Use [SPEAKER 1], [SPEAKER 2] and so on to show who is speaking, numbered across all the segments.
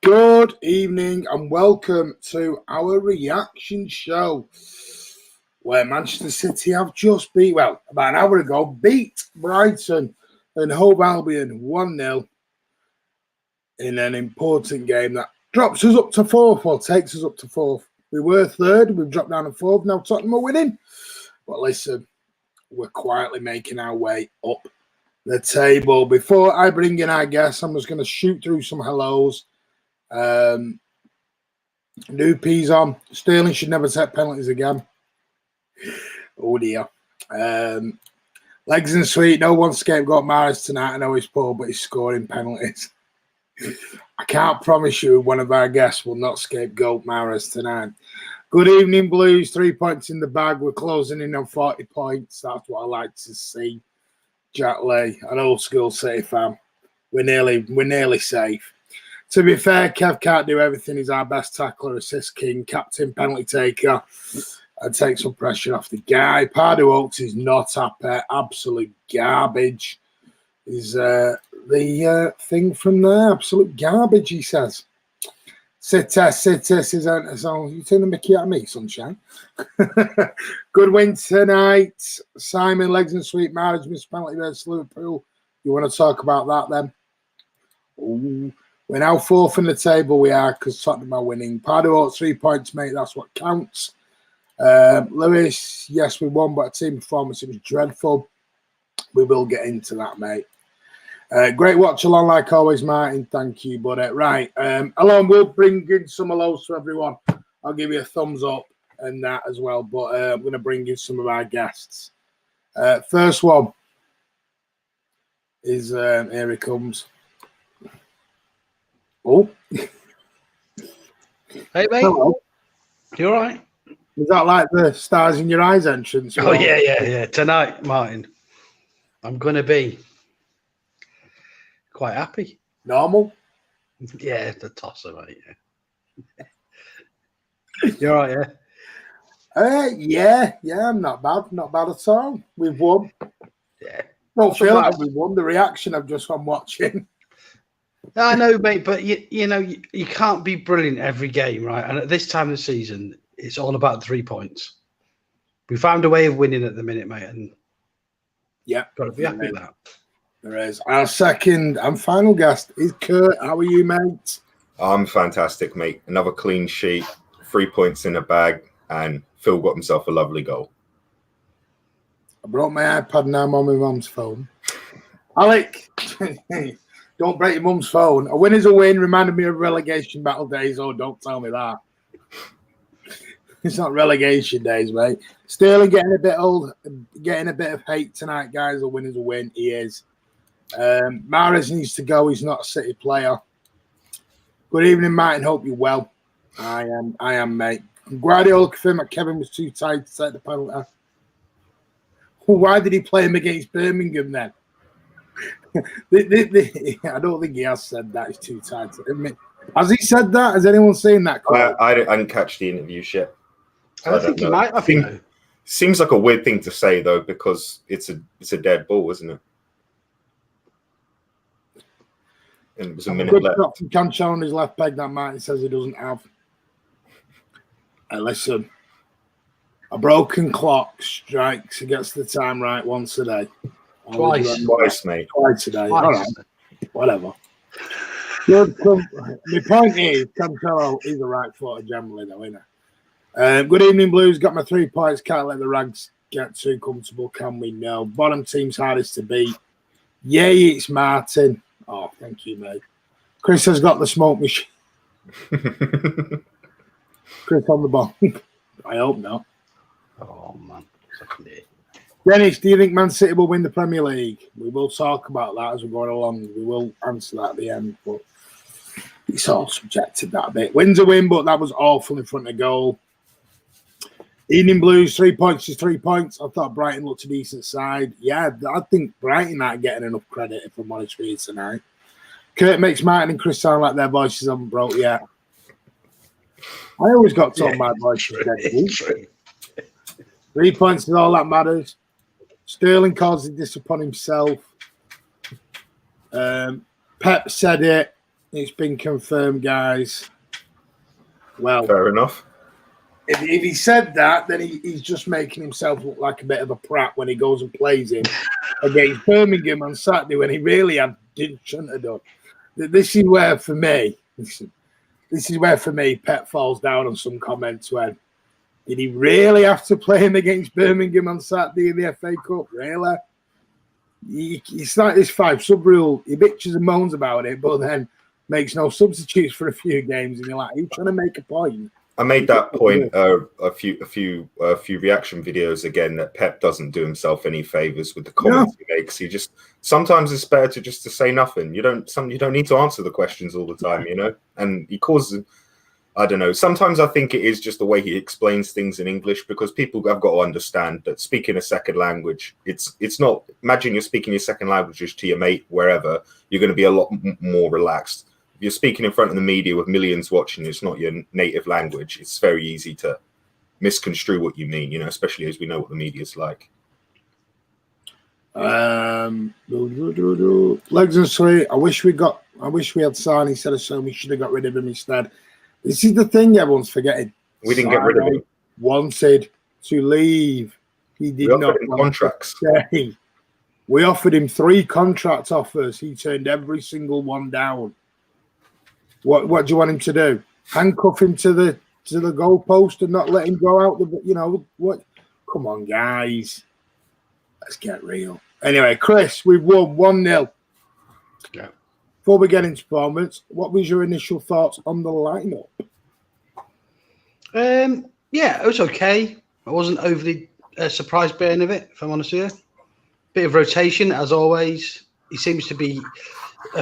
[SPEAKER 1] Good evening and welcome to our reaction show where Manchester City have just about an hour ago, beat Brighton and Hove Albion 1-0 in an important game that drops us up to fourth, or takes us up to fourth. We were third, we've dropped down to fourth, now Tottenham are winning. But listen, we're quietly making our way up the table. Before I bring in our guests, I'm just going to shoot through some hellos. New P's on. Sterling should never take penalties again. Oh dear. Legs and sweet. No one scapegoat Mahrez tonight. I know he's poor, but he's scoring penalties. I can't promise you one of our guests will not scapegoat Mahrez tonight. Good evening, Blues. 3 points in the bag. We're closing in on 40 points. That's what I like to see. Jack Lee, an old school City fan. We're nearly safe. To be fair, Kev can't do everything. He's our best tackler, assist king, captain, penalty taker, and take some pressure off the guy. Pardew Oaks is not happy. Absolute garbage is the thing from there. Absolute garbage, he says. Sit test. So you turn the Mickey at me, sunshine. Good win tonight. Simon, legs and sweet marriage, missed penalty versus Liverpool. You want to talk about that then? Ooh. We're now fourth in the table, we are, because Tottenham are winning. Pardew 3 points, mate, that's what counts. Lewis, yes, we won, but a team performance, it was dreadful. We will get into that, mate. Great watch along, like always, Martin. Thank you, buddy. Right, along, we'll bring in some hellos to everyone. I'll give you a thumbs up and that as well, but I'm going to bring in some of our guests. First one is, here he comes. Oh.
[SPEAKER 2] Hey, mate.
[SPEAKER 1] Hello.
[SPEAKER 2] You all right?
[SPEAKER 1] Is that like the stars in your eyes entrance?
[SPEAKER 2] Oh, yeah. Tonight, Martin, I'm going to be quite happy.
[SPEAKER 1] Normal?
[SPEAKER 2] Yeah, the tosser, mate. Yeah. You're all right,
[SPEAKER 1] yeah? Yeah, I'm not bad. Not bad at all. We've won.
[SPEAKER 2] Yeah.
[SPEAKER 1] Don't feel like we won. The reaction I've just been watching.
[SPEAKER 2] I know, mate, but you know, you can't be brilliant every game, right? And at this time of the season, it's all about 3 points. We found a way of winning at the minute, mate, and
[SPEAKER 1] yeah,
[SPEAKER 2] got to be happy with that.
[SPEAKER 1] There is. Our second and final guest is Kurt. How are you, mate?
[SPEAKER 3] I'm fantastic, mate. Another clean sheet, 3 points in the bag, and Phil got himself a lovely goal.
[SPEAKER 1] I brought my iPad now. I'm on my mum's phone. Alec. Don't break your mum's phone. A win is a win. Reminded me of relegation battle days. Oh, don't tell me that. It's not relegation days, mate. Sterling getting a bit old, getting a bit of hate tonight, guys. A win is a win. He is. Mahrez needs to go. He's not a City player. Good evening, Martin. Hope you're well. I am, mate. Guardiola confirmed that Kevin was too tired to take the penalty. Well, why did he play him against Birmingham then? I don't think he has said that. He's too tired. Has he said that? Has anyone seen that?
[SPEAKER 3] I didn't catch the interview shit.
[SPEAKER 2] I think he might have.
[SPEAKER 3] Seems like a weird thing to say though, because it's a dead ball, isn't it? And it was a minute left.
[SPEAKER 1] Cancelo on his left peg that Martin says he doesn't have. Listen, a broken clock strikes against the time right once a day.
[SPEAKER 3] Twice, mate.
[SPEAKER 1] Twice a day. All right. Whatever. My point is, Cancelo is a right footer generally, though, isn't it? Good evening, Blues. Got my 3 points. Can't let the rags get too comfortable, can we? No. Bottom team's hardest to beat. Yay, it's Martin. Oh, thank you, mate. Chris has got the smoke machine. Chris on the ball. I hope not.
[SPEAKER 2] Oh, man.
[SPEAKER 1] Dennis, do you think Man City will win the Premier League? We will talk about that as we're going along. We will answer that at the end, but it's all subjective that a bit. Win's a win, but that was awful in front of goal. Evening Blues, 3 points is 3 points. I thought Brighton looked a decent side. Yeah, I think Brighton aren't getting enough credit, if I'm honest with you tonight. Kurt makes Martin and Chris sound like their voices haven't broke yet. I always got told my voice was dead. 3 points is all that matters. Sterling caused this upon himself. Pep said it. It's been confirmed, guys. Well,
[SPEAKER 3] Fair enough.
[SPEAKER 1] if he said that, then he's just making himself look like a bit of a prat when he goes and plays him against Birmingham on Saturday when he really shouldn't have done. This is where, for me, Pep falls down on some comments when, did he really have to play him against Birmingham on Saturday in the FA Cup? Really? It's like this 5-sub rule. He bitches and moans about it, but then makes no substitutes for a few games, and you're like, are you trying to make a point?
[SPEAKER 3] I made that point a few reaction videos again, that Pep doesn't do himself any favors with the comments he makes. He just, sometimes it's better to say nothing. You don't need to answer the questions all the time, you know. And he causes, I don't know. Sometimes I think it is just the way he explains things in English, because people have got to understand that speaking a second language, it's not. Imagine you're speaking your second language to your mate wherever. You're going to be a lot more relaxed. You're speaking in front of the media with millions watching, it's not your native language. It's very easy to misconstrue what you mean, you know, especially as we know what the media's like.
[SPEAKER 1] Legs and sweet. I wish we had Sane instead of so we should have got rid of him instead. This is the thing everyone's forgetting.
[SPEAKER 3] We didn't get rid of him.
[SPEAKER 1] Wanted to leave. He did not want
[SPEAKER 3] contracts.
[SPEAKER 1] To stay. We offered him 3 contract offers. He turned every single one down. What do you want him to do? Handcuff him to the goalpost and not let him go out? What? Come on, guys. Let's get real. Anyway, Chris, we've won 1-0.
[SPEAKER 2] Yeah.
[SPEAKER 1] Before we get into performance, what was your initial thoughts on the lineup?
[SPEAKER 2] Yeah, it was okay. I wasn't overly surprised by any of it, if I'm honest with you. Bit of rotation, as always. He seems to be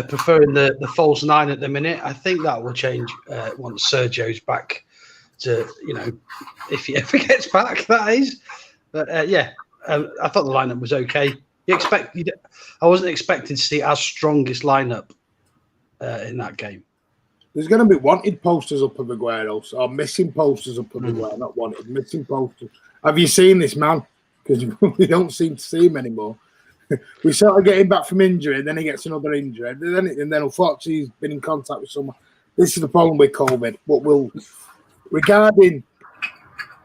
[SPEAKER 2] preferring the false 9 at the minute. I think that will change once Sergio's back to, if he ever gets back, that is. But I thought the lineup was okay. I wasn't expecting to see our strongest lineup in that game.
[SPEAKER 1] There's going to be wanted posters up of Aguero, or missing posters up of Aguero, not wanted, missing posters. Have you seen this man? Because we don't seem to see him anymore. We sort of get him back from injury, then he gets another injury, and then unfortunately he's been in contact with someone. This is the problem with COVID. But regarding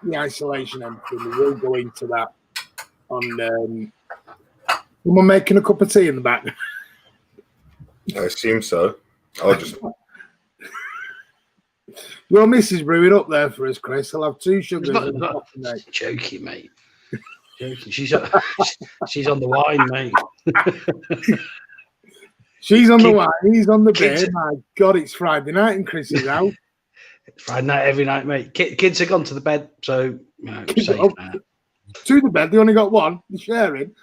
[SPEAKER 1] the isolation and everything, we will go into that on someone making a cup of tea in the back.
[SPEAKER 3] I assume so. I'll just.
[SPEAKER 1] Your missus brewing up there for us, Chris. I'll have 2 sugars.
[SPEAKER 2] Joking, mate. Joking. She's on the wine, mate.
[SPEAKER 1] She's on the wine. He's on the beer. My God, it's Friday night and Chris is out.
[SPEAKER 2] It's Friday night every night, mate. Kids have gone to the bed, so safe now.
[SPEAKER 1] To the bed. They only got 1. They're sharing.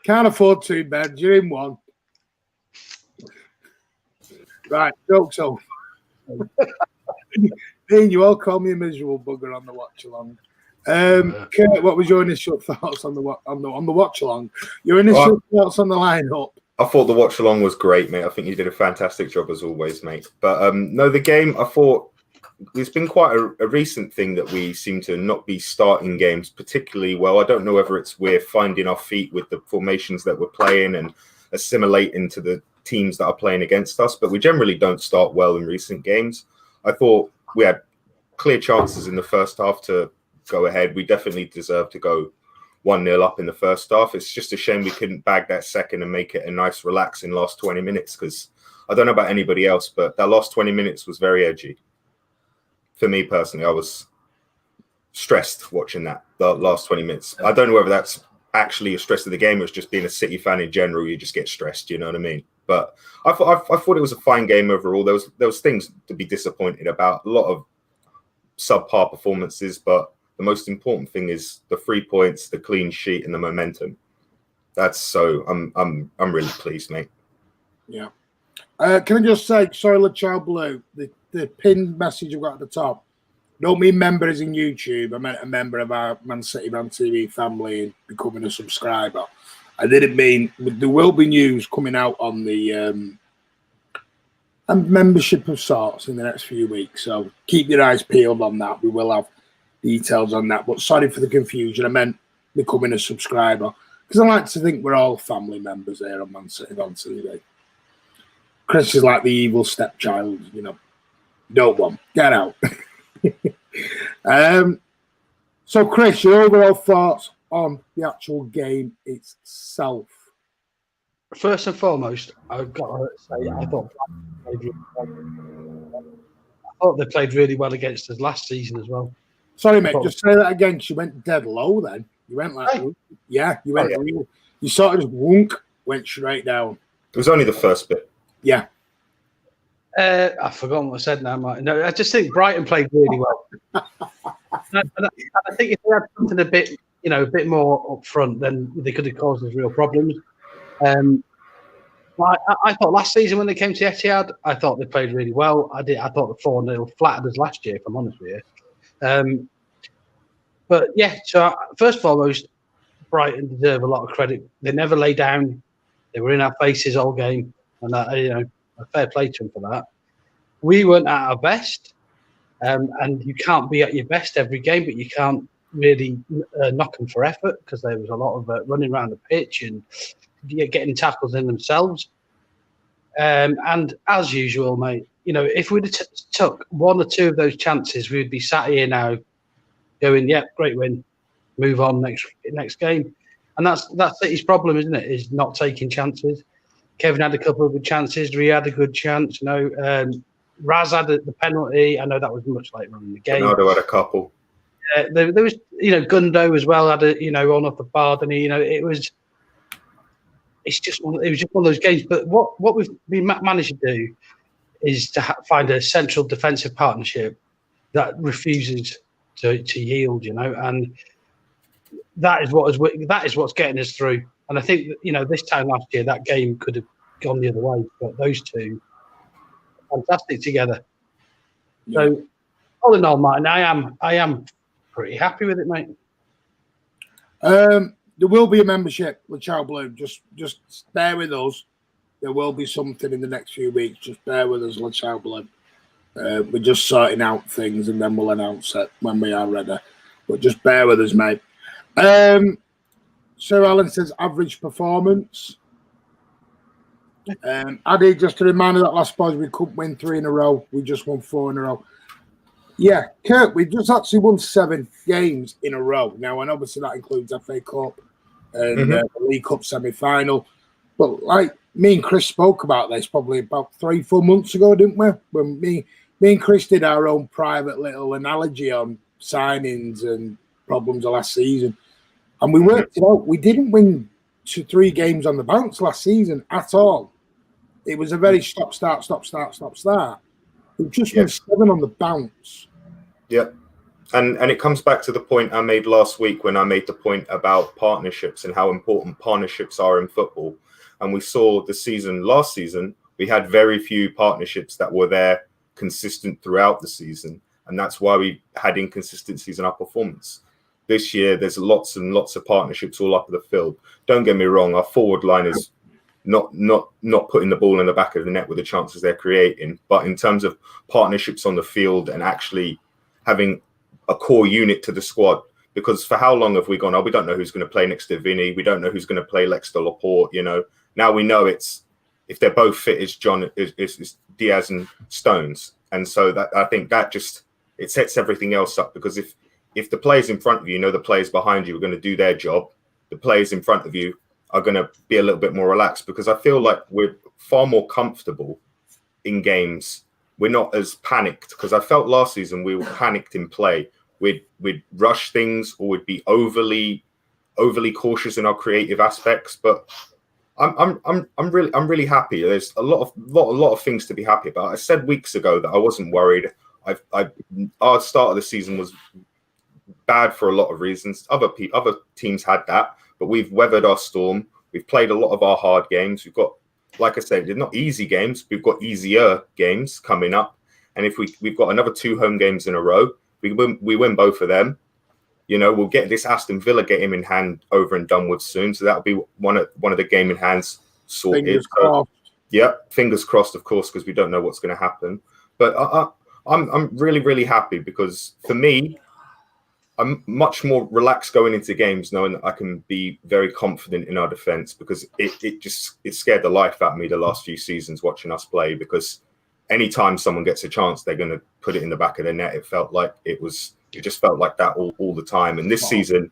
[SPEAKER 1] Can't afford 2 beds. You're in 1. Right, jokes off. Ian, you all call me a miserable bugger on the watch along. Kurt, what was your initial thoughts on the watch along? Your initial thoughts on the lineup?
[SPEAKER 3] I thought the watch along was great, mate. I think you did a fantastic job as always, mate. But no, the game, I thought it's been quite a recent thing that we seem to not be starting games particularly well. I don't know whether we're finding our feet with the formations that we're playing and assimilating to the teams that are playing against us, but we generally don't start well in recent games. I thought we had clear chances in the first half to go ahead. We definitely deserved to go 1-0 up in the first half. It's just a shame we couldn't bag that second and make it a nice relaxing last 20 minutes, because I don't know about anybody else, but that last 20 minutes was very edgy. For me personally, I was stressed watching the last 20 minutes. I don't know whether that's actually a stress of the game or it's just being a City fan in general. You just get stressed, you know what I mean? But I thought it was a fine game overall. There was things to be disappointed about, a lot of subpar performances, but the most important thing is the 3 points, the clean sheet, and the momentum. I'm really pleased, mate.
[SPEAKER 1] Yeah. Can I just say, sorry, Le Child Blue, the pinned message I've got at the top. Don't mean member as in YouTube. I meant a member of our mcfcfantv family and becoming a subscriber. I didn't mean there will be news coming out on the membership of sorts in the next few weeks. So keep your eyes peeled on that. We will have details on that. But sorry for the confusion. I meant becoming a subscriber, because I like to think we're all family members here on Man City on TV. Chris is like the evil stepchild, you know. Don't want. Get out. So, Chris, your overall thoughts on the actual game itself?
[SPEAKER 2] First and foremost, I've got to say I thought they played really well against us last season as well.
[SPEAKER 1] Sorry, mate, just say that again. She went dead low then. You went like,
[SPEAKER 2] Hey.
[SPEAKER 1] Yeah, you went, you sort of just went straight down.
[SPEAKER 3] It was only the first bit.
[SPEAKER 1] Yeah.
[SPEAKER 2] I've forgotten what I said now, Martin. No, I just think Brighton played really well. and I think if they had something a bit more up front, then they could have caused us real problems. I thought last season when they came to Etihad, I thought they played really well. I thought the 4-0 flattered us last year, if I'm honest with you. But yeah, so first and foremost, Brighton deserve a lot of credit. They never lay down. They were in our faces all game, and a fair play to them for that. We weren't at our best, and you can't be at your best every game, but you can't really knock them for effort because there was a lot of running around the pitch and getting tackles in themselves. And as usual, mate, if we'd have took one or two of those chances, we would be sat here now going, "Yep, great win, move on next game." And that's City's problem, isn't it? Is not taking chances. Kevin had a couple of good chances. Riyad had a good chance. Raz had the penalty. I know that was much later on in the game.
[SPEAKER 3] Ronaldo had a couple.
[SPEAKER 2] There was, Gundo as well had on off the bar. And it was just one of those games. But what we've managed to do is to find a central defensive partnership that refuses to yield. And that is what's getting us through. And I think this time last year that game could have gone the other way, but those two fantastic together. Yeah. So all in all, Martin, I am pretty happy with it, mate.
[SPEAKER 1] There will be a membership with Chow Blue. Just bear with us. There will be something in the next few weeks. Just bear with us, Chow Blue. We're just sorting out things, and then we'll announce it when we are ready. But just bear with us, mate. Sir Alan says average performance. Addy, just a reminder that last Spurs we couldn't win 3 in a row. We just won 4 in a row. Yeah, Kurt, we just actually won 7 games in a row now, and obviously that includes FA Cup and the League Cup semi-final. But like me and Chris spoke about this probably about 3-4 months ago, didn't we? When me and Chris did our own private little analogy on signings and problems of last season. And we worked it out. We didn't win 2-3 games on the bounce last season at all. It was a very stop, start. We just won 7 on the bounce.
[SPEAKER 3] Yeah. And it comes back to the point I made last week when I made the point about partnerships and how important partnerships are in football. And we saw last season, we had very few partnerships that were there consistent throughout the season. And that's why we had inconsistencies in our performance. This year, there's lots and lots of partnerships all up the field. Don't get me wrong, our forward line is not putting the ball in the back of the net with the chances they're creating. But in terms of partnerships on the field and actually having a core unit to the squad, because for how long have we gone, we don't know who's going to play next to Vinny. We don't know who's going to play next to Laporte. Now we know if they're both fit, it's Diaz and Stones. And so that I think that it sets everything else up, because if the players in front of you know the players behind you are going to do their job, the players in front of you are going to be a little bit more relaxed, because I feel like we're far more comfortable in games. We're not as panicked, because I felt last season we were panicked in play. We'd rush things, or we'd be overly cautious in our creative aspects. But I'm really happy. There's a lot of things to be happy about. I said weeks ago that I wasn't worried. Our start of the season was bad for a lot of reasons. Other teams had that, but we've weathered our storm. We've played a lot of our hard games. We've got, like I said, they're not easy games. We've got easier games coming up, and if we've got another 2 home games in a row, we win both of them. We'll get this Aston Villa game in hand over and done with soon, so that'll be one of the game in hands sorted.
[SPEAKER 1] Fingers crossed.
[SPEAKER 3] Yeah, fingers crossed, of course, because we don't know what's going to happen. But I'm really, really happy, because for me, I'm much more relaxed going into games, knowing that I can be very confident in our defense, because it scared the life out of me the last few seasons watching us play, because anytime someone gets a chance, they're going to put it in the back of the net. It just felt like that all the time. And this season,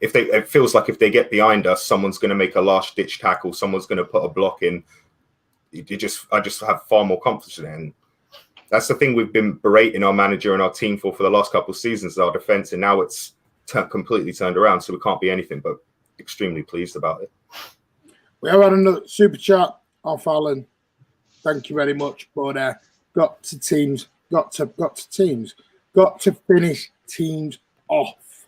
[SPEAKER 3] it feels like if they get behind us, someone's going to make a last ditch tackle, someone's going to put a block in. I just have far more confidence in it. And that's the thing we've been berating our manager and our team for the last couple of seasons, our defense, and now it's completely turned around. So we can't be anything but extremely pleased about it.
[SPEAKER 1] We have had another super chat off Alan. Thank you very much. But got to finish teams off.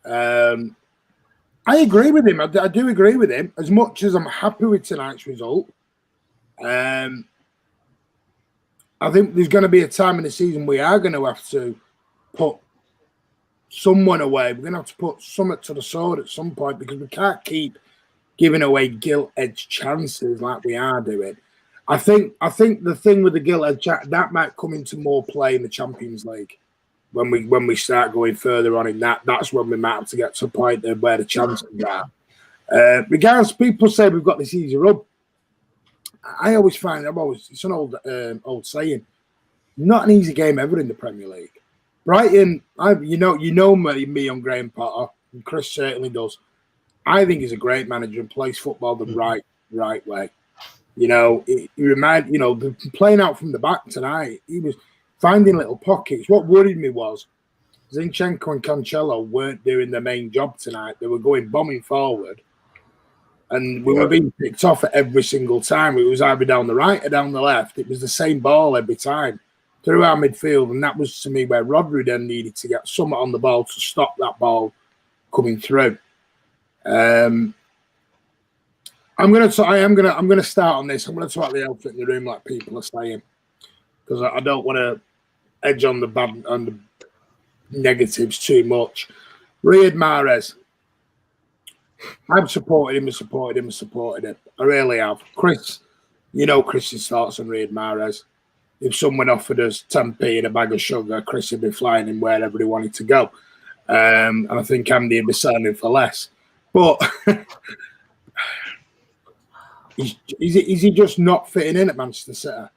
[SPEAKER 1] I agree with him. I do agree with him. As much as I'm happy with tonight's result, I think there's going to be a time in the season we are going to have to put someone away. We're going to have to put something to the sword at some point, because we can't keep giving away gilt-edged chances like we are doing. I think the thing with the gilt-edged that might come into more play in the Champions League when we start going further on in that. That's when we might have to get to a point where the chances are. Regardless, people say we've got this easy rub. I always find it's an old saying, not an easy game ever in the Premier League. Brighton, you know me on Graham Potter, and Chris certainly does. I think he's a great manager and plays football the right way. You know, playing out from the back tonight, he was finding little pockets. What worried me was Zinchenko and Cancelo weren't doing their main job tonight. They were going bombing forward. And we were being picked off at every single time. It was either down the right or down the left. It was the same ball every time through our midfield. And that was, to me, where Rodri then needed to get something on the ball to stop that ball coming through. I'm gonna start on this. I'm gonna talk the elephant in the room, like people are saying, because I don't want to edge on the negatives too much. Riyad Mahrez. I've supported him. I really have. Chris, Chris's thoughts on Riyad Mahrez. If someone offered us 10p and a bag of sugar, Chris would be flying him wherever he wanted to go. And I think Andy would be selling him for less. But is he just not fitting in at Manchester City?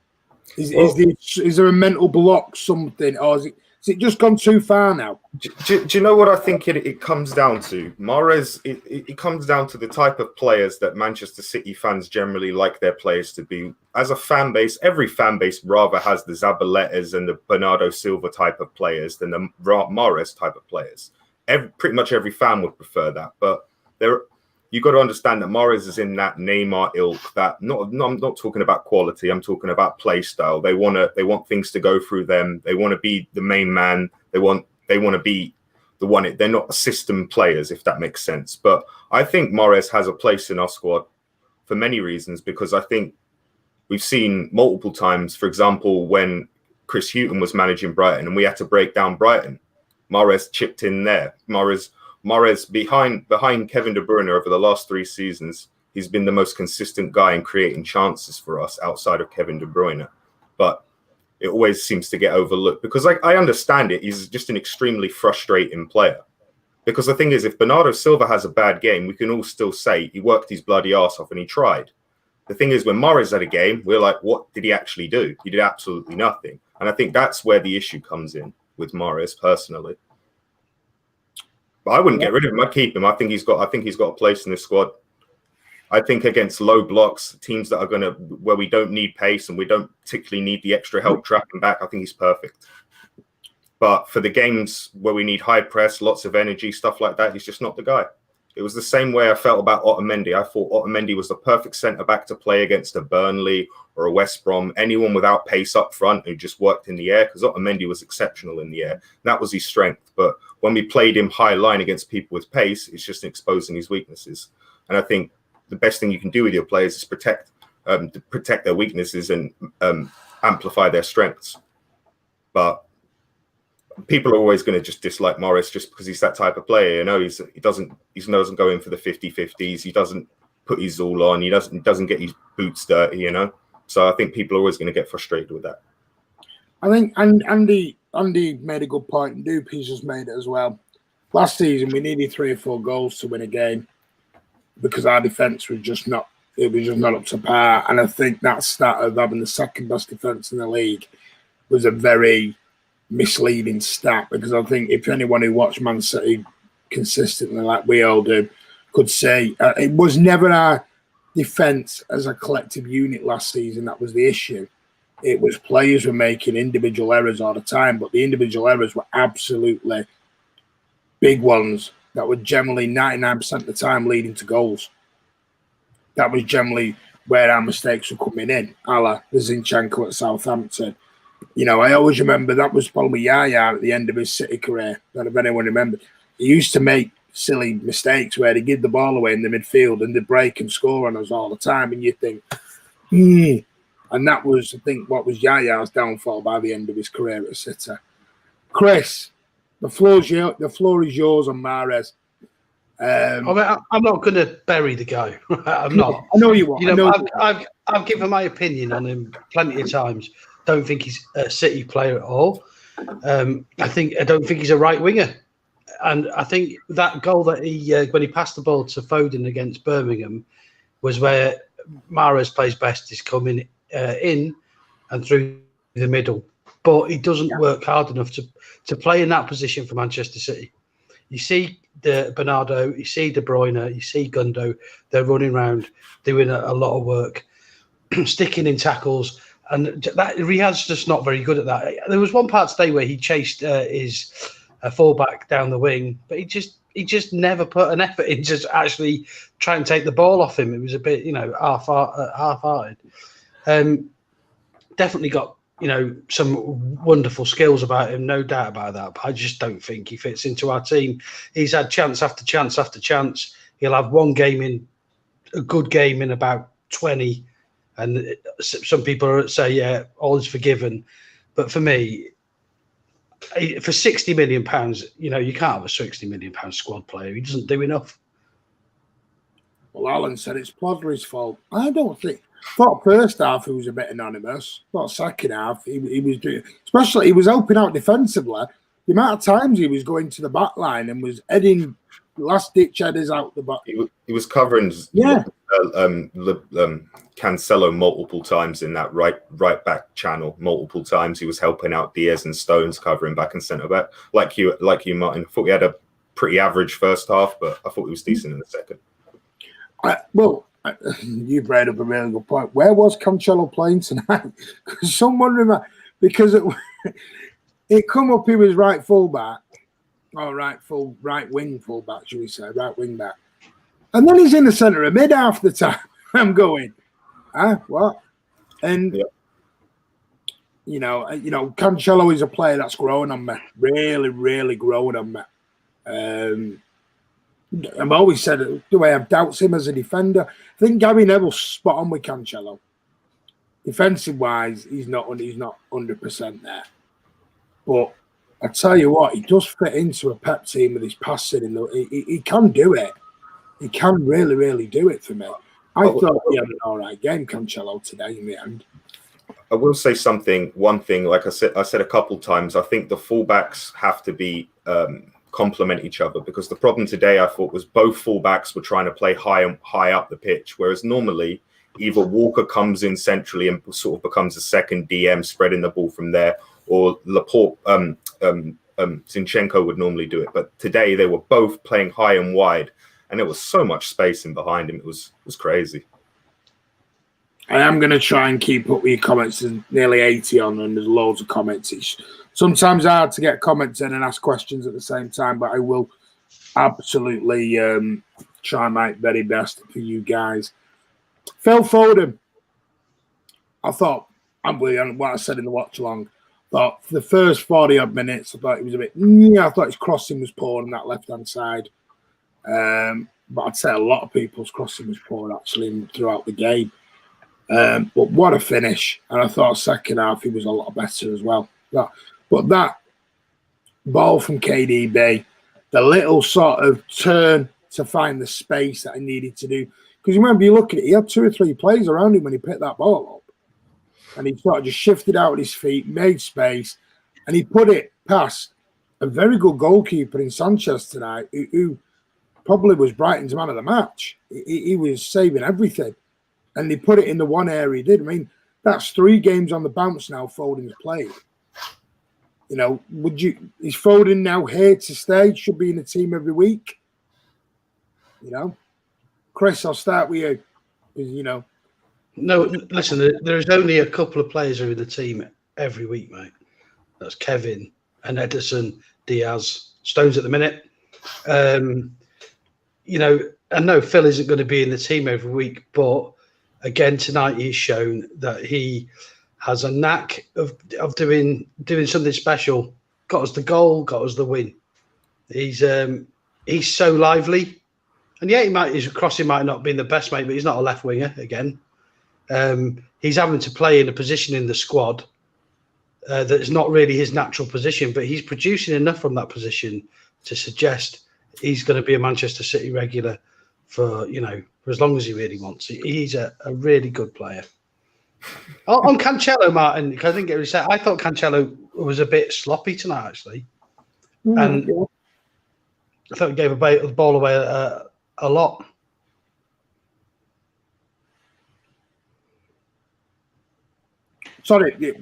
[SPEAKER 1] Is there a mental block, something, or is it just gone too far now?
[SPEAKER 3] Do you know what I think it comes down to? Mahrez, it comes down to the type of players that Manchester City fans generally like their players to be. As a fan base, every fan base rather has the Zabaletas and the Bernardo Silva type of players than the Mahrez type of players. Pretty much every fan would prefer that. But you got to understand that Mahrez is in that Neymar ilk. I'm not talking about quality. I'm talking about play style. They want things to go through them. They want to be the main man. They want to be the one. They're not system players, if that makes sense. But I think Mahrez has a place in our squad for many reasons, because I think we've seen multiple times, for example, when Chris Hughton was managing Brighton and we had to break down Brighton, Mahrez chipped in there. Mahrez behind Kevin De Bruyne over the last 3 seasons, he's been the most consistent guy in creating chances for us outside of Kevin De Bruyne. But it always seems to get overlooked, because I understand it. He's just an extremely frustrating player. Because the thing is, if Bernardo Silva has a bad game, we can all still say he worked his bloody ass off and he tried. The thing is, when Mahrez had a game, we're like, what did he actually do? He did absolutely nothing. And I think that's where the issue comes in with Mahrez personally. But I wouldn't get rid of him. I'd keep him. I think he's got a place in this squad. I think against low blocks, teams that are where we don't need pace and we don't particularly need the extra help tracking back, I think he's perfect. But for the games where we need high press, lots of energy, stuff like that, he's just not the guy. It was the same way I felt about Otamendi. I thought Otamendi was the perfect centre-back to play against a Burnley or a West Brom, anyone without pace up front who just worked in the air, because Otamendi was exceptional in the air. That was his strength. But when we played him high line against people with pace, it's just exposing his weaknesses. And I think the best thing you can do with your players is protect their weaknesses and amplify their strengths. But people are always going to just dislike Mahrez just because he's that type of player. He doesn't go in for the 50-50s. He doesn't put his all on. He doesn't get his boots dirty. So I think people are always going to get frustrated with that.
[SPEAKER 1] I think Andy made a good point, and Doopy's just made it as well. last season we needed 3 or 4 goals to win a game because our defence was just not up to par. And I think that stat of having the second best defence in the league was a very misleading stat, because I think if anyone who watched Man City consistently like we all do could say it was never our defence as a collective unit last season that was the issue. It was players were making individual errors all the time, but the individual errors were absolutely big ones that were generally 99% of the time leading to goals. That was generally where our mistakes were coming in, a la the Zinchenko at Southampton. You know, I always remember that was probably Yaya at the end of his City career. I don't know if anyone remembers. He used to make silly mistakes where he'd give the ball away in the midfield and they'd break and score on us all the time. And you think, And that was, I think, what was Yaya's downfall by the end of his career at City. Chris, the floor is yours on Mahrez.
[SPEAKER 2] I'm not going to bury the guy. I'm not.
[SPEAKER 1] I know you won't.
[SPEAKER 2] You know, I've given my opinion on him plenty of times. Don't think he's a City player at all. I don't think he's a right winger. And I think that goal that he when he passed the ball to Foden against Birmingham was where Mahrez plays best, is coming in and through the middle. But he doesn't work hard enough to play in that position for Manchester City. You see the Bernardo, you see De Bruyne, you see Gundo, they're running around doing a lot of work, sticking in tackles. And that Riyad's just not very good at that. There was one part today where he chased his fullback down the wing, but he just never put an effort in to actually try and take the ball off him. It was a bit, half-hearted. Definitely got, some wonderful skills about him, no doubt about that. But I just don't think he fits into our team. He's had chance after chance after chance. He'll have a good game in about 20. And some people say, yeah, all is forgiven. But for me, for £60 million, you can't have a £60 million squad player. He doesn't do enough.
[SPEAKER 1] Well, Alan said it's Plodder's fault. I don't think. Thought first half he was a bit anonymous. Thought second half he was doing, especially he was helping out defensively. The amount of times he was going to the back line and was heading last ditch headers out the back.
[SPEAKER 3] He was covering Cancelo multiple times in that right back channel. Multiple times he was helping out Diaz and Stones covering back and centre back. Like you, Martin. I thought he had a pretty average first half, but I thought he was decent in the second.
[SPEAKER 1] You brought up a really good point. Where was Cancelo playing tonight? Because someone remember, because it come up he was right fullback, or right wing fullback, should we say, right wing back, and then he's in the centre of mid half the time. I'm going, what? And Cancelo is a player that's grown on me, really, really grown on me. I've always said, do I have doubts him as a defender? I think Gary Neville's spot on with Cancelo. Defensive wise, he's not 100% there. But I tell you what, he does fit into a Pep team with his passing. He can do it. He can really, really do it for me. I thought he had an all right game, Cancelo, today in the end.
[SPEAKER 3] I will say one thing, like I said a couple times, I think the fullbacks have to be complement each other, because the problem today I thought was both fullbacks were trying to play high up the pitch, whereas normally either Walker comes in centrally and sort of becomes a second DM, spreading the ball from there, or Laporte, Zinchenko would normally do it. But today they were both playing high and wide, and there was so much space in behind him. It was crazy.
[SPEAKER 1] I am going to try and keep up with your comments. There's nearly 80 on, and there's loads of comments. It's sometimes hard to get comments in and ask questions at the same time, but I will absolutely try my very best for you guys. Phil Foden, I thought, what I said in the watch along, but for the first 40-odd minutes, I thought it was a bit, I thought his crossing was poor on that left-hand side. But I'd say a lot of people's crossing was poor, actually, throughout the game. But what a finish. And I thought second half he was a lot better as well. But that ball from KDB, the little sort of turn to find the space that I needed to do. Because remember, you look at it, he had 2 or 3 players around him when he picked that ball up. And he sort of just shifted out with his feet, made space, and he put it past a very good goalkeeper in Sanchez tonight, who probably was Brighton's man of the match. He was saving everything, and they put it in the one area he did. I mean, that's 3 games on the bounce now Foden's played. You know, is Foden now here to stay? Should be in the team every week. You know, Chris, I'll start with you. You know,
[SPEAKER 2] no, listen, there's only a couple of players who are in the team every week, mate. That's Kevin and Ederson, Diaz, Stones at the minute. You know, I know Phil isn't going to be in the team every week, but again tonight he's shown that he has a knack of doing something special. Got us the goal, got us the win. He's so lively, and yeah, his crossing might not be the best, mate, but he's not a left winger again. He's having to play in a position in the squad that's not really his natural position, but he's producing enough from that position to suggest he's going to be a Manchester City regular for as long as he really wants. He's a really good player. On Cancelo, Martin, because I didn't get really said. I thought Cancelo was a bit sloppy tonight, actually, and I thought he gave the ball away a lot.
[SPEAKER 1] Sorry, I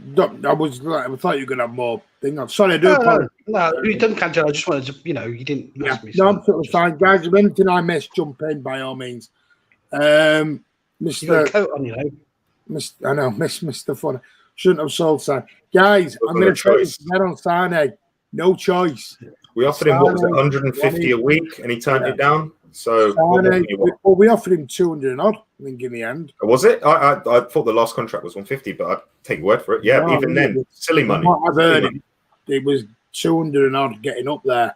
[SPEAKER 1] thought you were going to have more thing on. Sorry, I do apologize.
[SPEAKER 2] No, you done Cancelo. I just wanted to, you didn't ask me.
[SPEAKER 1] No, I'm absolutely fine, guys. If anything I missed, jump in by all means.
[SPEAKER 2] Mr. You got a coat on,
[SPEAKER 1] Mr. Fun. Shouldn't have sold Sane. Guys, I'm going to try to get on Sane. No choice.
[SPEAKER 3] We offered him, 150 a week, and he turned it down. So
[SPEAKER 1] we offered him 200 and odd. I think in the end.
[SPEAKER 3] Was it? I thought the last contract was 150, but I'd take your word for it. Yeah, no, even then, silly money.
[SPEAKER 1] I've heard it was 200 and odd getting up there,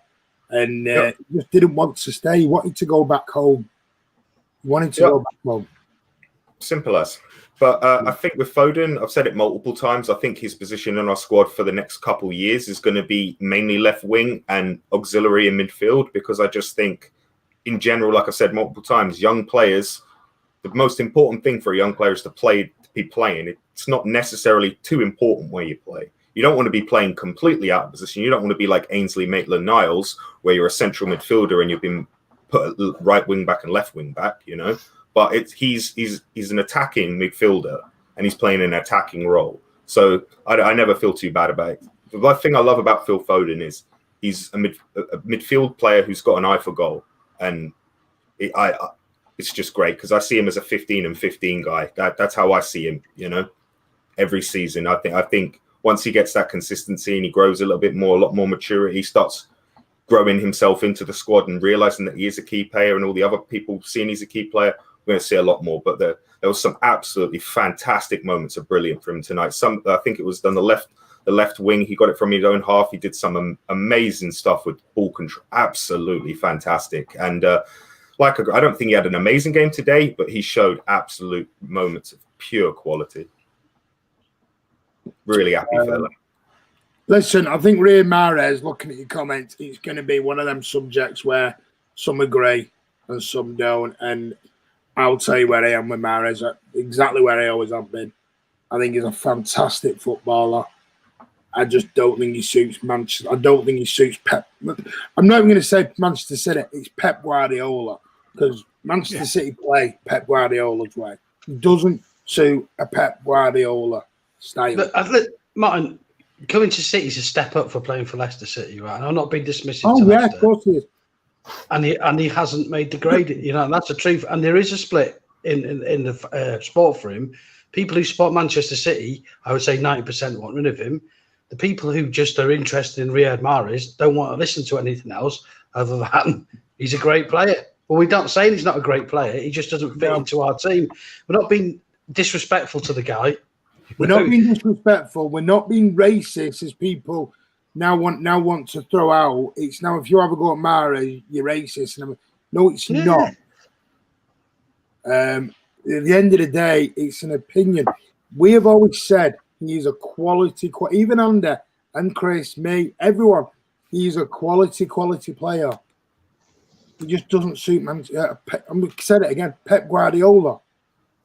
[SPEAKER 1] and he just didn't want to stay. He wanted to go back home. Go back home.
[SPEAKER 3] Simple as. But I think with Foden, I've said it multiple times, I think his position in our squad for the next couple of years is going to be mainly left wing and auxiliary in midfield, because I just think, in general, like I've said multiple times, young players, the most important thing for a young player is to be playing. It's not necessarily too important where you play. You don't want to be playing completely out of position. You don't want to be like Ainsley Maitland-Niles, where you're a central midfielder and you've been put at right wing back and left wing back, But he's an attacking midfielder, and he's playing an attacking role. So I never feel too bad about it. The thing I love about Phil Foden is he's a midfield player who's got an eye for goal. And it's just great because I see him as a 15 and 15 guy. That's how I see him, every season. I think once he gets that consistency and he grows a lot more maturity, he starts growing himself into the squad and realizing that he is a key player, and all the other people seeing he's a key player, we're going to see a lot more. But there was some absolutely fantastic moments of brilliant from him tonight. I think it was done the left wing. He got it from his own half. He did some amazing stuff with ball control. Absolutely fantastic. And I don't think he had an amazing game today, but he showed absolute moments of pure quality. Really happy fella.
[SPEAKER 1] Listen, I think Riyad Mahrez, looking at your comments, it's going to be one of them subjects where some agree and some don't. And I'll tell you where I am with Mahrez, exactly where I always have been. I think he's a fantastic footballer. I just don't think he suits Manchester. I don't think he suits Pep. I'm not even going to say Manchester City. It's Pep Guardiola, because Manchester City play Pep Guardiola's way. It doesn't suit a Pep Guardiola style.
[SPEAKER 2] But Martin, coming to City is a step up for playing for Leicester City, right? And I'm not being dismissive.
[SPEAKER 1] Oh, yeah, Leicester. Of course he is.
[SPEAKER 2] And he hasn't made the grade, and that's the truth. And there is a split in the sport for him. People who support Manchester City, I would say 90% want rid of him. The people who just are interested in Riyad Mahrez don't want to listen to anything else other than he's a great player. Well, we're not saying he's not a great player. He just doesn't fit into our team. We're not being disrespectful to the guy.
[SPEAKER 1] We're not being disrespectful. We're not being racist, as people now want to throw out. It's now, if you have a go at Mahrez, you're racist. No, it's not. At the end of the day, it's an opinion. We have always said he's a quality, even Andy and Chris, me, everyone. He's a quality player. He just doesn't suit Manchester. I said it again, Pep Guardiola.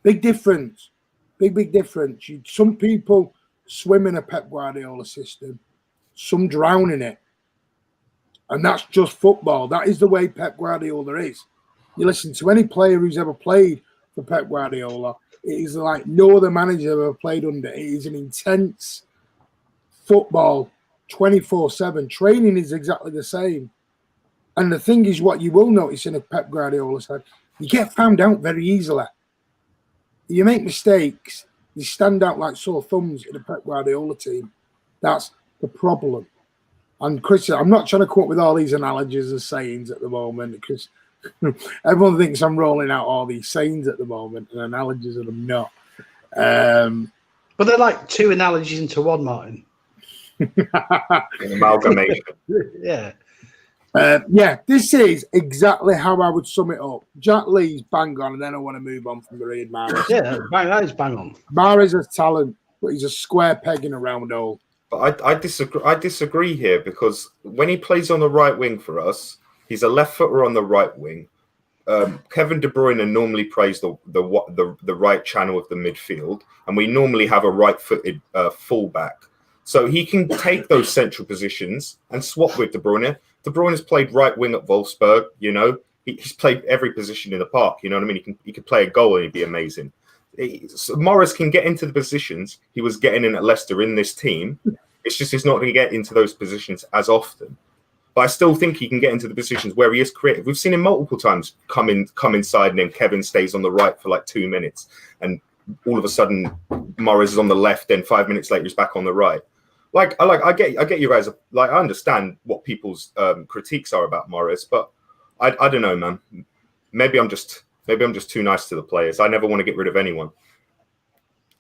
[SPEAKER 1] Big difference. Big difference. Some people swim in a Pep Guardiola system. Some drown in it. And that's just football. That is the way Pep Guardiola is. You listen to any player who's ever played for Pep Guardiola, it is like no other manager ever played under. It is an intense football, 24/7. Training is exactly the same. And the thing is, what you will notice in a Pep Guardiola side, you get found out very easily. You make mistakes, you stand out like sore thumbs in a Pep Guardiola team. That's the problem. And Chris, I'm not trying to come up with all these analogies and sayings at the moment because everyone thinks I'm rolling out all these sayings at the moment and analogies, and I'm not.
[SPEAKER 2] But they're like two analogies into one, Martin.
[SPEAKER 3] An amalgamation.
[SPEAKER 2] Yeah.
[SPEAKER 1] This is exactly how I would sum it up. Jack Lee's bang on, and then I want to move on from the Riyad Mahrez.
[SPEAKER 2] Yeah, that is bang on.
[SPEAKER 1] Mahrez has talent, but he's a square peg in a round hole.
[SPEAKER 3] But I disagree. I disagree here because when he plays on the right wing for us, he's a left footer on the right wing. Kevin De Bruyne normally plays the right channel of the midfield, and we normally have a right-footed fullback. So he can take those central positions and swap with De Bruyne. De Bruyne has played right wing at Wolfsburg. You know, he's played every position in the park. You know what I mean? He could play a goal and he'd be amazing. So Morris can get into the positions he was getting in at Leicester in this team. It's just he's not going to get into those positions as often. But I still think he can get into the positions where he is creative. We've seen him multiple times come inside, and then Kevin stays on the right for like 2 minutes, and all of a sudden Morris is on the left. Then 5 minutes later he's back on the right. I get you guys. Like, I understand what people's critiques are about Morris, but I don't know, man. Maybe I'm just too nice to the players. I never want to get rid of anyone.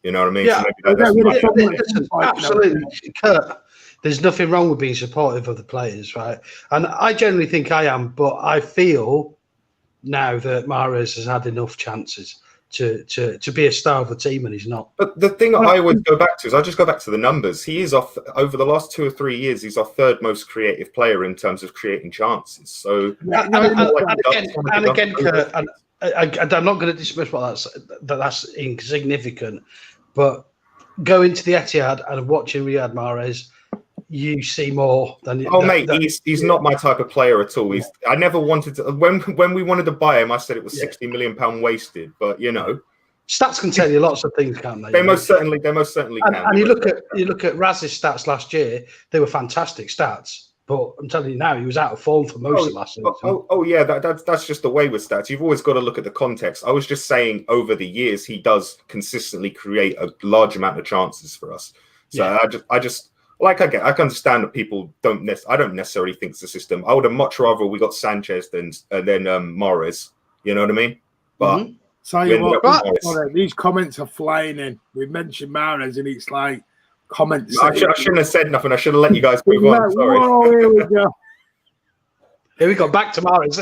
[SPEAKER 3] You know what I mean?
[SPEAKER 2] Yeah,
[SPEAKER 3] So
[SPEAKER 2] listen, absolutely, Kurt. There's nothing wrong with being supportive of the players, right? And I generally think I am, but I feel now that Mahrez has had enough chances to be a star of the team, and he's not.
[SPEAKER 3] But the thing I always go back to is I just go back to the numbers. He is off over the last 2 or 3 years. He's our third most creative player in terms of creating chances. So
[SPEAKER 2] and again, Kurt, and I'm not going to dismiss what that's insignificant, but going to the Etihad and watching Riyad Mahrez, you see more than.
[SPEAKER 3] He's not my type of player at all. I never wanted to. When we wanted to buy him, I said it was £60 million wasted. But you know,
[SPEAKER 2] stats can tell you lots of things, can't they?
[SPEAKER 3] They most certainly can.
[SPEAKER 2] And you look at Raz's stats last year; they were fantastic stats. But I'm telling you now, he was out of form for most of last season.
[SPEAKER 3] Yeah, that's just the way with stats. You've always got to look at the context. I was just saying, over the years, he does consistently create a large amount of chances for us. So I can understand that people don't. I don't necessarily think it's the system. I would have much rather we got Sanchez than Mahrez. You know what I mean? But
[SPEAKER 1] these comments are flying in. We mentioned Mahrez, and it's like comments.
[SPEAKER 3] I shouldn't have said nothing. I should have let you guys move on. Sorry.
[SPEAKER 1] Whoa, here we go.
[SPEAKER 2] Here we go. Back to Mahrez.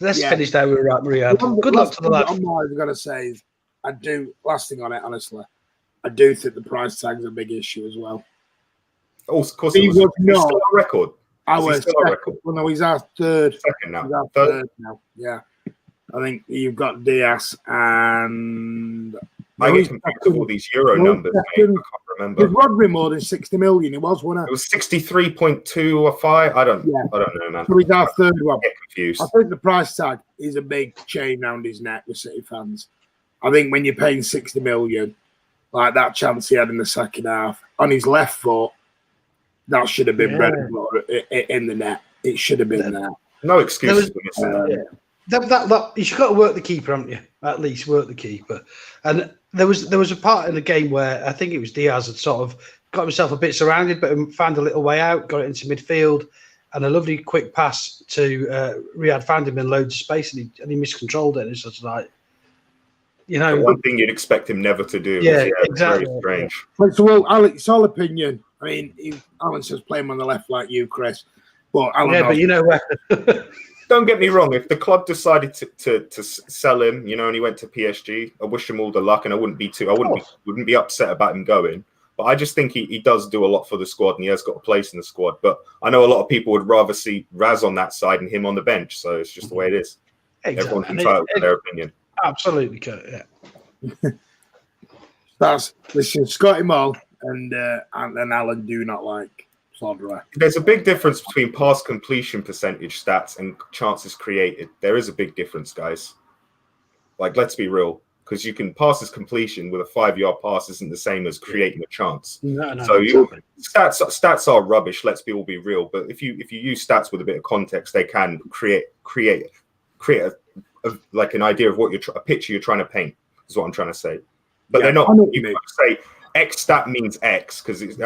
[SPEAKER 2] Let's finish there with Riyad. Good luck to the lad.
[SPEAKER 1] What I've got to say is, I do. Last thing on it, honestly, I do think the price tag's a big issue as well.
[SPEAKER 3] Oh, of course, he's still a record.
[SPEAKER 1] Well, no, he's our third.
[SPEAKER 3] Second now.
[SPEAKER 1] He's our third now. Yeah, I think you've got Diaz and.
[SPEAKER 3] I get confused with all these Euro numbers, mate. I can't remember.
[SPEAKER 1] Did Rodri more than 60 million? It was, wasn't it?
[SPEAKER 3] It was 63.2 or 5. I don't know, man.
[SPEAKER 1] So he's our third one.
[SPEAKER 3] I get confused.
[SPEAKER 1] I think the price tag is a big chain round his neck with City fans. I think when you're paying 60 million, like that chance he had in the second half, on his left foot, that should have been bread and butter in the net. It should have been there.
[SPEAKER 3] No excuses for missing that.
[SPEAKER 2] You've got to work the keeper, haven't you? At least work the keeper. And there was a part in the game where I think it was Diaz had sort of got himself a bit surrounded, but found a little way out, got it into midfield, and a lovely quick pass to Riyad found him in loads of space, and he miscontrolled it. And it's just like, you know,
[SPEAKER 3] the one thing you'd expect him never to do.
[SPEAKER 2] Exactly.
[SPEAKER 3] Very strange.
[SPEAKER 1] So, Alex, it's all opinion. I mean, Alan says play him on the left like you, Chris. But Alan
[SPEAKER 2] but you know where.
[SPEAKER 3] Don't get me wrong. If the club decided to sell him, you know, and he went to PSG, I wish him all the luck, and I wouldn't be upset about him going. But I just think he does do a lot for the squad, and he has got a place in the squad. But I know a lot of people would rather see Raz on that side and him on the bench. So it's just the way it is. Exactly. Everyone's entitled to their opinion.
[SPEAKER 2] Absolutely, Kurt. Yeah.
[SPEAKER 1] Listen, Scotty Moll and Alan do not like Flodra.
[SPEAKER 3] There's a big difference between pass completion percentage stats and chances created. There is a big difference, guys. Like, let's be real, because you can passes completion with a 5-yard pass isn't the same as creating a chance.
[SPEAKER 2] No,
[SPEAKER 3] So
[SPEAKER 2] exactly.
[SPEAKER 3] stats are rubbish. Let's all be real. But if you use stats with a bit of context, they can create like an idea of what a picture you're trying to paint. Is what I'm trying to say. But they're not. You can say X stat means X because it's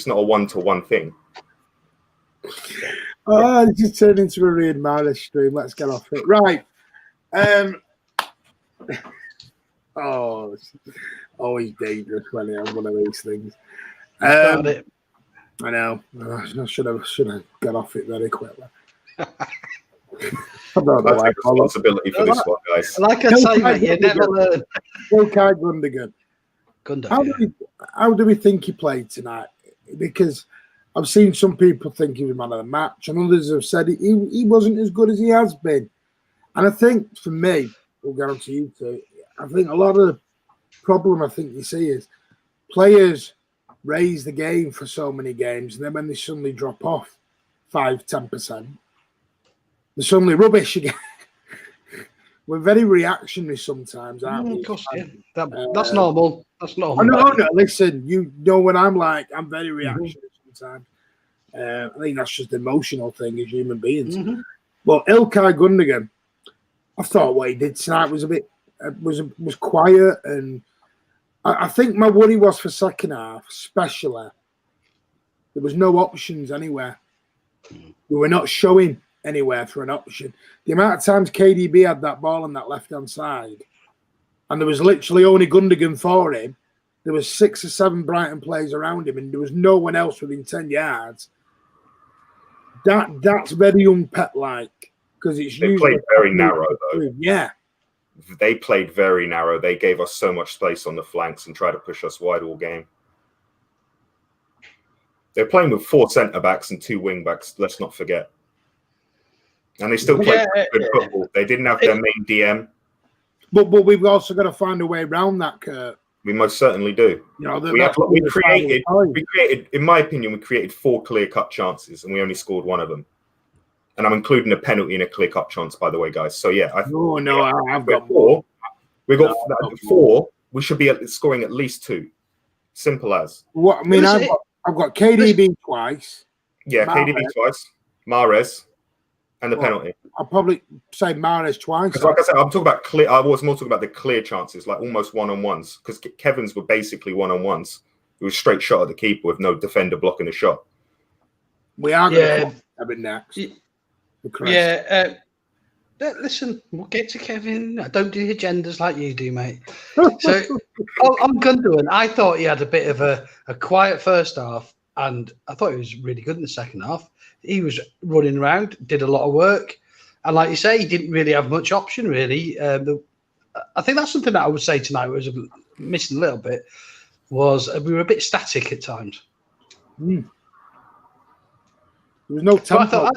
[SPEAKER 3] not a 1-to-1 thing.
[SPEAKER 1] Oh, it just turned into a Riyad Mahrez stream. Let's get off it. Right. Oh, it's always dangerous when you have one of these things. I know. I should have got off it very quickly. I don't know.
[SPEAKER 3] I take responsibility for this one, guys.
[SPEAKER 2] Like I say, mate, you never learn.
[SPEAKER 1] Okay, Gundogan. How do we think he played tonight? Because I've seen some people think he was man of the match, and others have said he wasn't as good as he has been. And I think, for me, we'll get on to you two, I think a lot of the problem I think you see is players raise the game for so many games, and then when they suddenly drop off 5-10%, they're suddenly rubbish again. We're very reactionary sometimes, aren't we?
[SPEAKER 2] Of course, yeah. That's normal. That's normal.
[SPEAKER 1] No, listen, you know when I'm like, I'm very reactionary sometimes. I think that's just an emotional thing as human beings. But Ilkay Gundogan, I thought what he did tonight was a bit was quiet, and I think my worry was for second half, especially there was no options anywhere. We were not showing anywhere for an option. The amount of times KDB had that ball on that left-hand side, and there was literally only Gundogan for him. There was 6 or 7 Brighton players around him, and there was no one else within 10 yards. That's very un-Pep-like, because it's
[SPEAKER 3] they
[SPEAKER 1] usually
[SPEAKER 3] played very narrow though.
[SPEAKER 1] Yeah,
[SPEAKER 3] they played very narrow. They gave us so much space on the flanks and tried to push us wide all game. They're playing with 4 centre backs and 2 wing backs. Let's not forget. And they still played good football. They didn't have their main DM.
[SPEAKER 1] But we've also got to find a way around that, Kurt.
[SPEAKER 3] We most certainly do.
[SPEAKER 1] You know,
[SPEAKER 3] we created, in my opinion, we created 4 clear-cut chances, and we only scored 1 of them. And I'm including a penalty in a clear-cut chance, by the way, guys. So yeah, I've got 4. We got 4. We should be scoring at least 2. Simple as.
[SPEAKER 1] What I mean, I've got KDB twice.
[SPEAKER 3] Yeah, KDB twice. Mahrez. And the penalty.
[SPEAKER 1] I'll probably say Mahrez twice.
[SPEAKER 3] Because like I said, I'm talking about clear. I was more talking about the clear chances, like almost one-on-ones. Because Kevin's were basically one-on-ones. It was straight shot at the keeper with no defender blocking the shot.
[SPEAKER 1] We are going to Kevin next.
[SPEAKER 2] Listen, we'll get to Kevin. I don't do agendas like you do, mate. So on Gundogan, I thought he had a bit of a quiet first half, and I thought he was really good in the second half. He was running around, did a lot of work, and like you say, he didn't really have much option, really. I think that's something that I would say tonight was missing a little bit, was we were a bit static at times.
[SPEAKER 1] There was no tempo.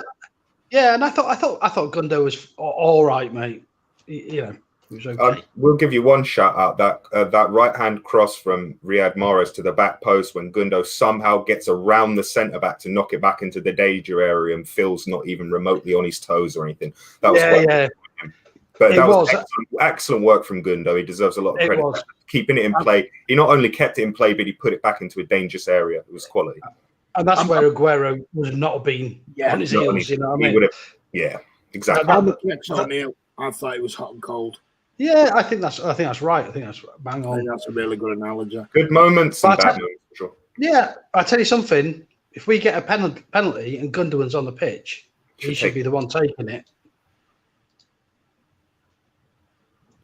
[SPEAKER 2] So I thought Gundo was all right, mate. You know, he was okay.
[SPEAKER 3] We'll give you one shout out that right hand cross from Riyad Mahrez to the back post when Gundo somehow gets around the centre back to knock it back into the danger area and Phil's not even remotely on his toes or anything. That was But that was excellent work from Gundo. He deserves a lot of credit for keeping it in play. He not only kept it in play, but he put it back into a dangerous area. It was quality.
[SPEAKER 2] And that's where Aguero would not have been on his heels, you know what I mean?
[SPEAKER 3] Exactly.
[SPEAKER 1] I thought it was hot and cold.
[SPEAKER 2] Yeah, I think that's right. I think that's bang on.
[SPEAKER 1] I think that's a really good analogy.
[SPEAKER 3] Good moments and bad moments, for sure.
[SPEAKER 2] Yeah, I'll tell you something. If we get a penalty and Gundogan's on the pitch, he should be the one taking it.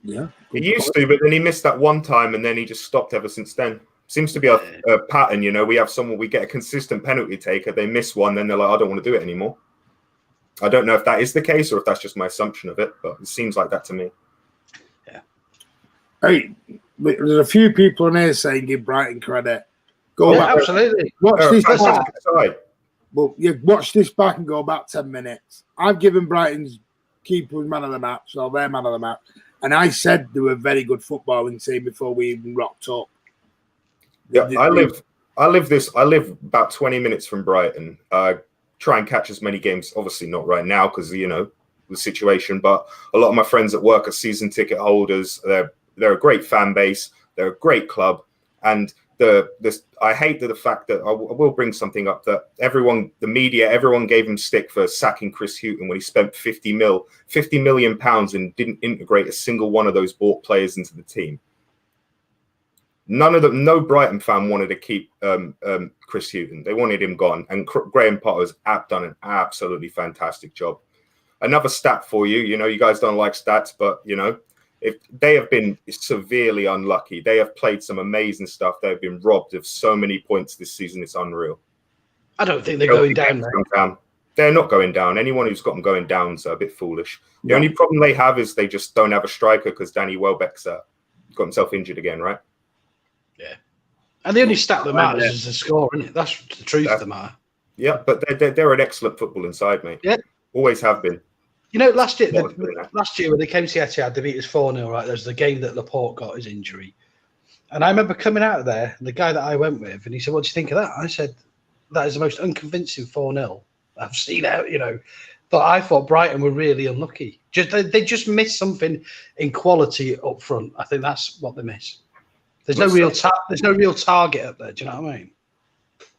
[SPEAKER 1] Yeah.
[SPEAKER 3] He used to, but then he missed that one time and then he just stopped ever since then. Seems to be a pattern, you know. We get a consistent penalty taker, they miss one, then they're like, I don't want to do it anymore. I don't know if that is the case or if that's just my assumption of it, but it seems like that to me.
[SPEAKER 2] Yeah.
[SPEAKER 1] Hey, there's a few people in here saying give Brighton credit. Go back.
[SPEAKER 2] Absolutely.
[SPEAKER 1] Watch this back. Well, watch this back and go back 10 minutes. I've given Brighton's keeper man of the match, or their man of the match, and I said they were a very good footballing team before we even rocked up.
[SPEAKER 3] Yeah, I live about 20 minutes from Brighton. Try and catch as many games. Obviously not right now because the situation. But a lot of my friends at work are season ticket holders. They're a great fan base. They're a great club, and I hate the fact that I will bring something up that the media, everyone gave him stick for sacking Chris Hughton when he spent 50 million pounds and didn't integrate a single one of those bought players into the team. No Brighton fan wanted to keep Chris Hughton. They wanted him gone, and Graham Potter's done an absolutely fantastic job. Another stat for you, you guys don't like stats, but if they have been severely unlucky. They have played some amazing stuff. They've been robbed of so many points this season. It's unreal.
[SPEAKER 2] I don't think they're going down.
[SPEAKER 3] They're not going down. Anyone who's got them going down is a bit foolish. The only problem they have is they just don't have a striker because Danny Welbeck's got himself injured again, right?
[SPEAKER 2] Yeah. And the only stat that matters is the score, isn't it? That's the truth of the matter.
[SPEAKER 3] Yeah, but they're an excellent football inside, mate. Yeah. Always have been.
[SPEAKER 2] Last year when they came to Etihad, they beat us 4-0, right? There's the game that Laporte got his injury. And I remember coming out of there, the guy that I went with, and he said, "What do you think of that?" I said, "That is the most unconvincing 4-0 I've seen out, But I thought Brighton were really unlucky. They just missed something in quality up front. I think that's what they miss. There's no real target up there. Do you know what I mean?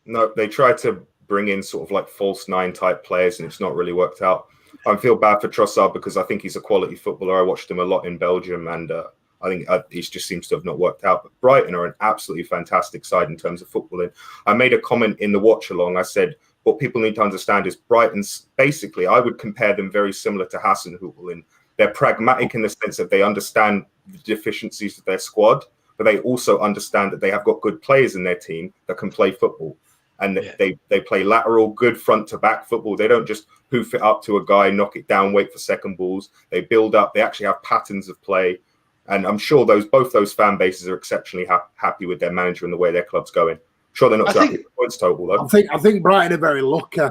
[SPEAKER 3] No, they tried to bring in sort of like false nine type players, and it's not really worked out. I feel bad for Trossard because I think he's a quality footballer. I watched him a lot in Belgium, and I think he just seems to have not worked out. But Brighton are an absolutely fantastic side in terms of footballing. I made a comment in the watch along. I said, what people need to understand is Brighton's basically, I would compare them very similar to Hasenhüttl in they're pragmatic in the sense that they understand the deficiencies of their squad, but they also understand that they have got good players in their team that can play football. And they play lateral, good front to back football. They don't just hoof it up to a guy, knock it down, wait for second balls. They build up. They actually have patterns of play. And I'm sure both those fan bases are exceptionally happy with their manager and the way their club's going. I'm sure they're not so happy with the points total, though.
[SPEAKER 1] I think Brighton are very lucky.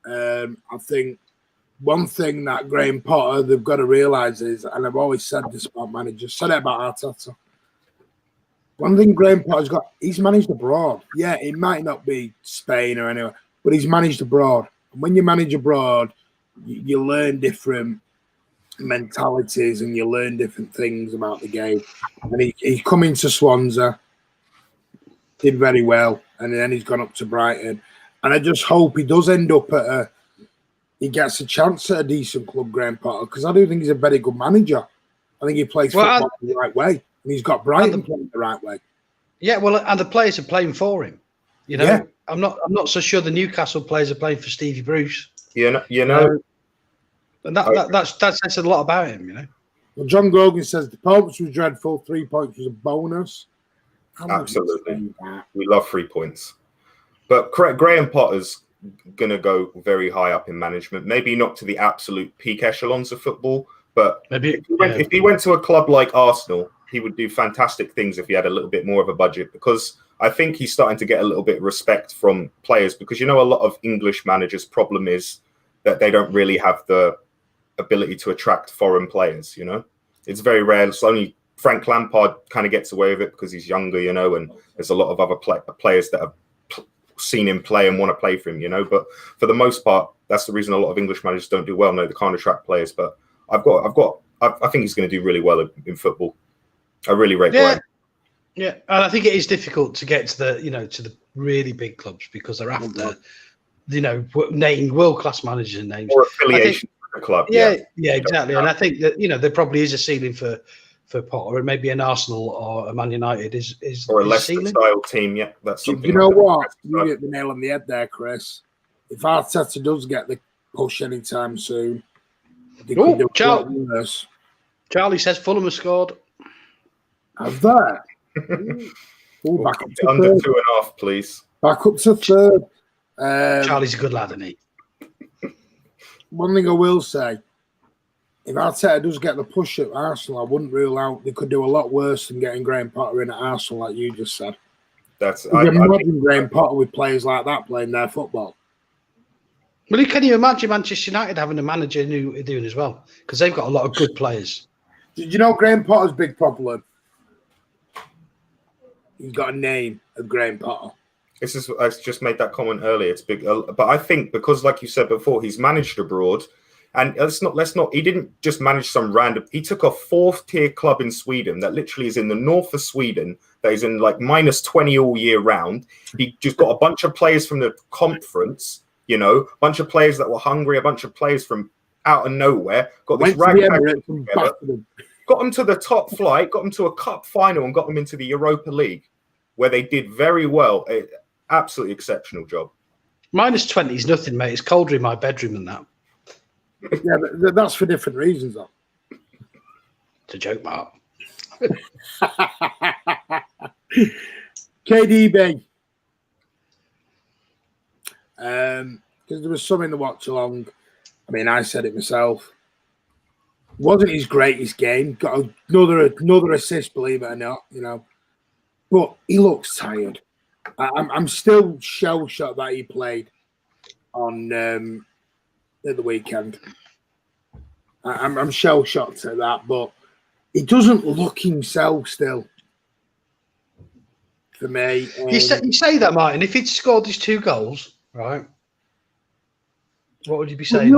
[SPEAKER 1] I think one thing that Graham Potter, they've got to realise is, and I've always said this about managers, said it about Arteta. One thing Graham Potter's got, he's managed abroad. Yeah, it might not be Spain or anywhere, but he's managed abroad. And when you manage abroad, you learn different mentalities and you learn different things about the game. And he's come into Swansea, did very well, and then he's gone up to Brighton. And I just hope he does end up he gets a chance at a decent club, Graham Potter, because I do think he's a very good manager. I think he plays football the right way. And he's got Brighton playing the right way. Yeah,
[SPEAKER 2] well, and the players are playing for him. I'm not so sure the Newcastle players are playing for Stevie Bruce.
[SPEAKER 3] And
[SPEAKER 2] that says a lot about him.
[SPEAKER 1] Well, John Grogan says the points was dreadful. 3 points was a bonus.
[SPEAKER 3] Absolutely, we love 3 points. But Graham Potter's going to go very high up in management. Maybe not to the absolute peak echelons of football, but maybe if he went to a club like Arsenal, he would do fantastic things if he had a little bit more of a budget, because I think he's starting to get a little bit of respect from players, because a lot of English managers' problem is that they don't really have the ability to attract foreign players. It's very rare. It's only Frank Lampard kind of gets away with it because he's younger, and there's a lot of other players that have seen him play and want to play for him, but for the most part, that's the reason a lot of English managers don't do well. No, they can't attract players, but I think he's going to do really well in football. I really rate Brighton.
[SPEAKER 2] Yeah, and I think it is difficult to get to the really big clubs because they're after, named world-class managers and names.
[SPEAKER 3] Or affiliation with the club.
[SPEAKER 2] Yeah, exactly. And I think that, there probably is a ceiling for Potter, and maybe an Arsenal or a Man United is
[SPEAKER 3] or a Leicester-style team. Yeah, that's something.
[SPEAKER 1] You know what? You hit the nail on the head there, Chris. If Arteta does get the push anytime soon, they could do a lot worse.
[SPEAKER 2] Charlie says Fulham has scored.
[SPEAKER 1] Have that?
[SPEAKER 3] Back up to under 2.5, please.
[SPEAKER 1] Back up to third.
[SPEAKER 2] Charlie's a good lad, isn't he?
[SPEAKER 1] One thing I will say, if Arteta does get the push at Arsenal, I wouldn't rule out they could do a lot worse than getting Graham Potter in at Arsenal, like you just said. Imagine Graham Potter with players like that playing their football.
[SPEAKER 2] Well, can you imagine Manchester United having a manager who are doing as well? Because they've got a lot of good players.
[SPEAKER 1] Did you know Graham Potter's big problem? He's got a name of Graham Potter.
[SPEAKER 3] I just made that comment earlier. It's big, but I think because, like you said before, he's managed abroad, and let's not. He didn't just manage some random. He took a 4th-tier club in Sweden that literally is in the north of Sweden, that is in like -20 all year round. He just got a bunch of players from the conference, a bunch of players that were hungry, a bunch of players from out of nowhere. Got this ragtag together, got them to the top flight, got them to a cup final, and got them into the Europa League, where they did very well. Absolutely exceptional job.
[SPEAKER 2] -20 is nothing, mate. It's colder in my bedroom than that.
[SPEAKER 1] Yeah, but that's for different reasons, though.
[SPEAKER 2] It's a joke, Mark.
[SPEAKER 1] KDB. Because there was some in the watch along. I mean, I said it myself. Wasn't his greatest game. Got another assist, believe it or not. But he looks tired. I'm still shell-shocked that he played on at the weekend. I'm shell-shocked at that, but he doesn't look himself still. For me,
[SPEAKER 2] you say that, Martin. If he'd scored his 2 goals, right? What would you be saying?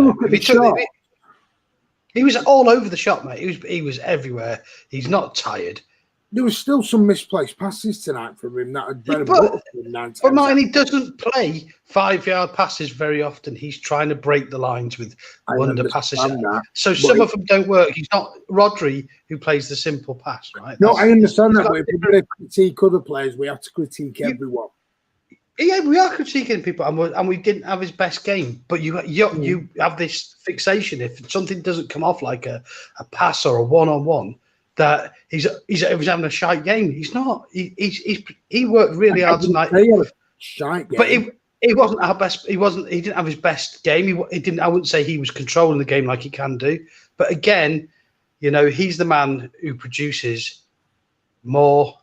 [SPEAKER 2] He was all over the shop, mate. He was everywhere. He's not tired.
[SPEAKER 1] There was still some misplaced passes tonight from him that had better.
[SPEAKER 2] But Martin, he doesn't play 5-yard passes very often. He's trying to break the lines with wonder passes. So some of them don't work. He's not Rodri who plays the simple pass, right?
[SPEAKER 1] No, I understand that. But if we're going to critique other players, we have to critique everyone.
[SPEAKER 2] Yeah, we are critiquing people, and we didn't have his best game. But you have this fixation. If something doesn't come off like a pass or a one-on-one, that he's having a shite game. He's not. He worked really hard tonight.
[SPEAKER 1] Shite game.
[SPEAKER 2] But he wasn't our best. He didn't have his best game. He didn't. I wouldn't say he was controlling the game like he can do. But again, he's the man who produces more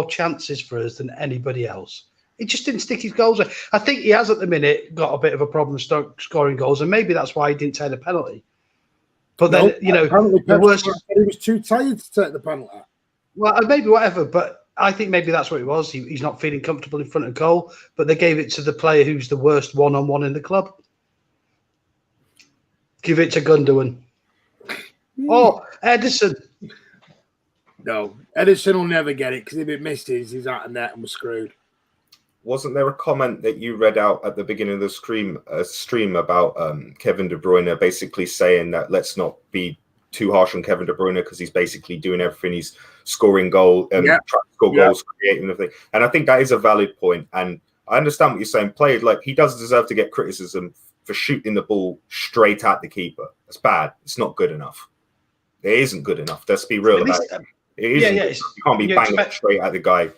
[SPEAKER 2] chances for us than anybody else. He just didn't stick his goals. I think he has at the minute got a bit of a problem scoring goals, and maybe that's why he didn't take the penalty. But then, the worst.
[SPEAKER 1] He was too tired to take the penalty.
[SPEAKER 2] Well, maybe whatever, but I think maybe that's what it was. He's not feeling comfortable in front of goal, but they gave it to the player who's the worst one-on-one in the club. Give it to Gundogan. Oh, Ederson.
[SPEAKER 1] No, Ederson will never get it because if it misses, he's out of net and we're screwed.
[SPEAKER 3] Wasn't there a comment that you read out at the beginning of the stream about Kevin De Bruyne basically saying that let's not be too harsh on Kevin De Bruyne because he's basically doing everything. He's scoring goals, trying to score goals, creating everything. And I think that is a valid point. And I understand what you're saying. Players like he does deserve to get criticism for shooting the ball straight at the keeper. That's bad. It's not good enough. It isn't good enough. Let's be real about it. It isn't. You can't be banging straight at the guy.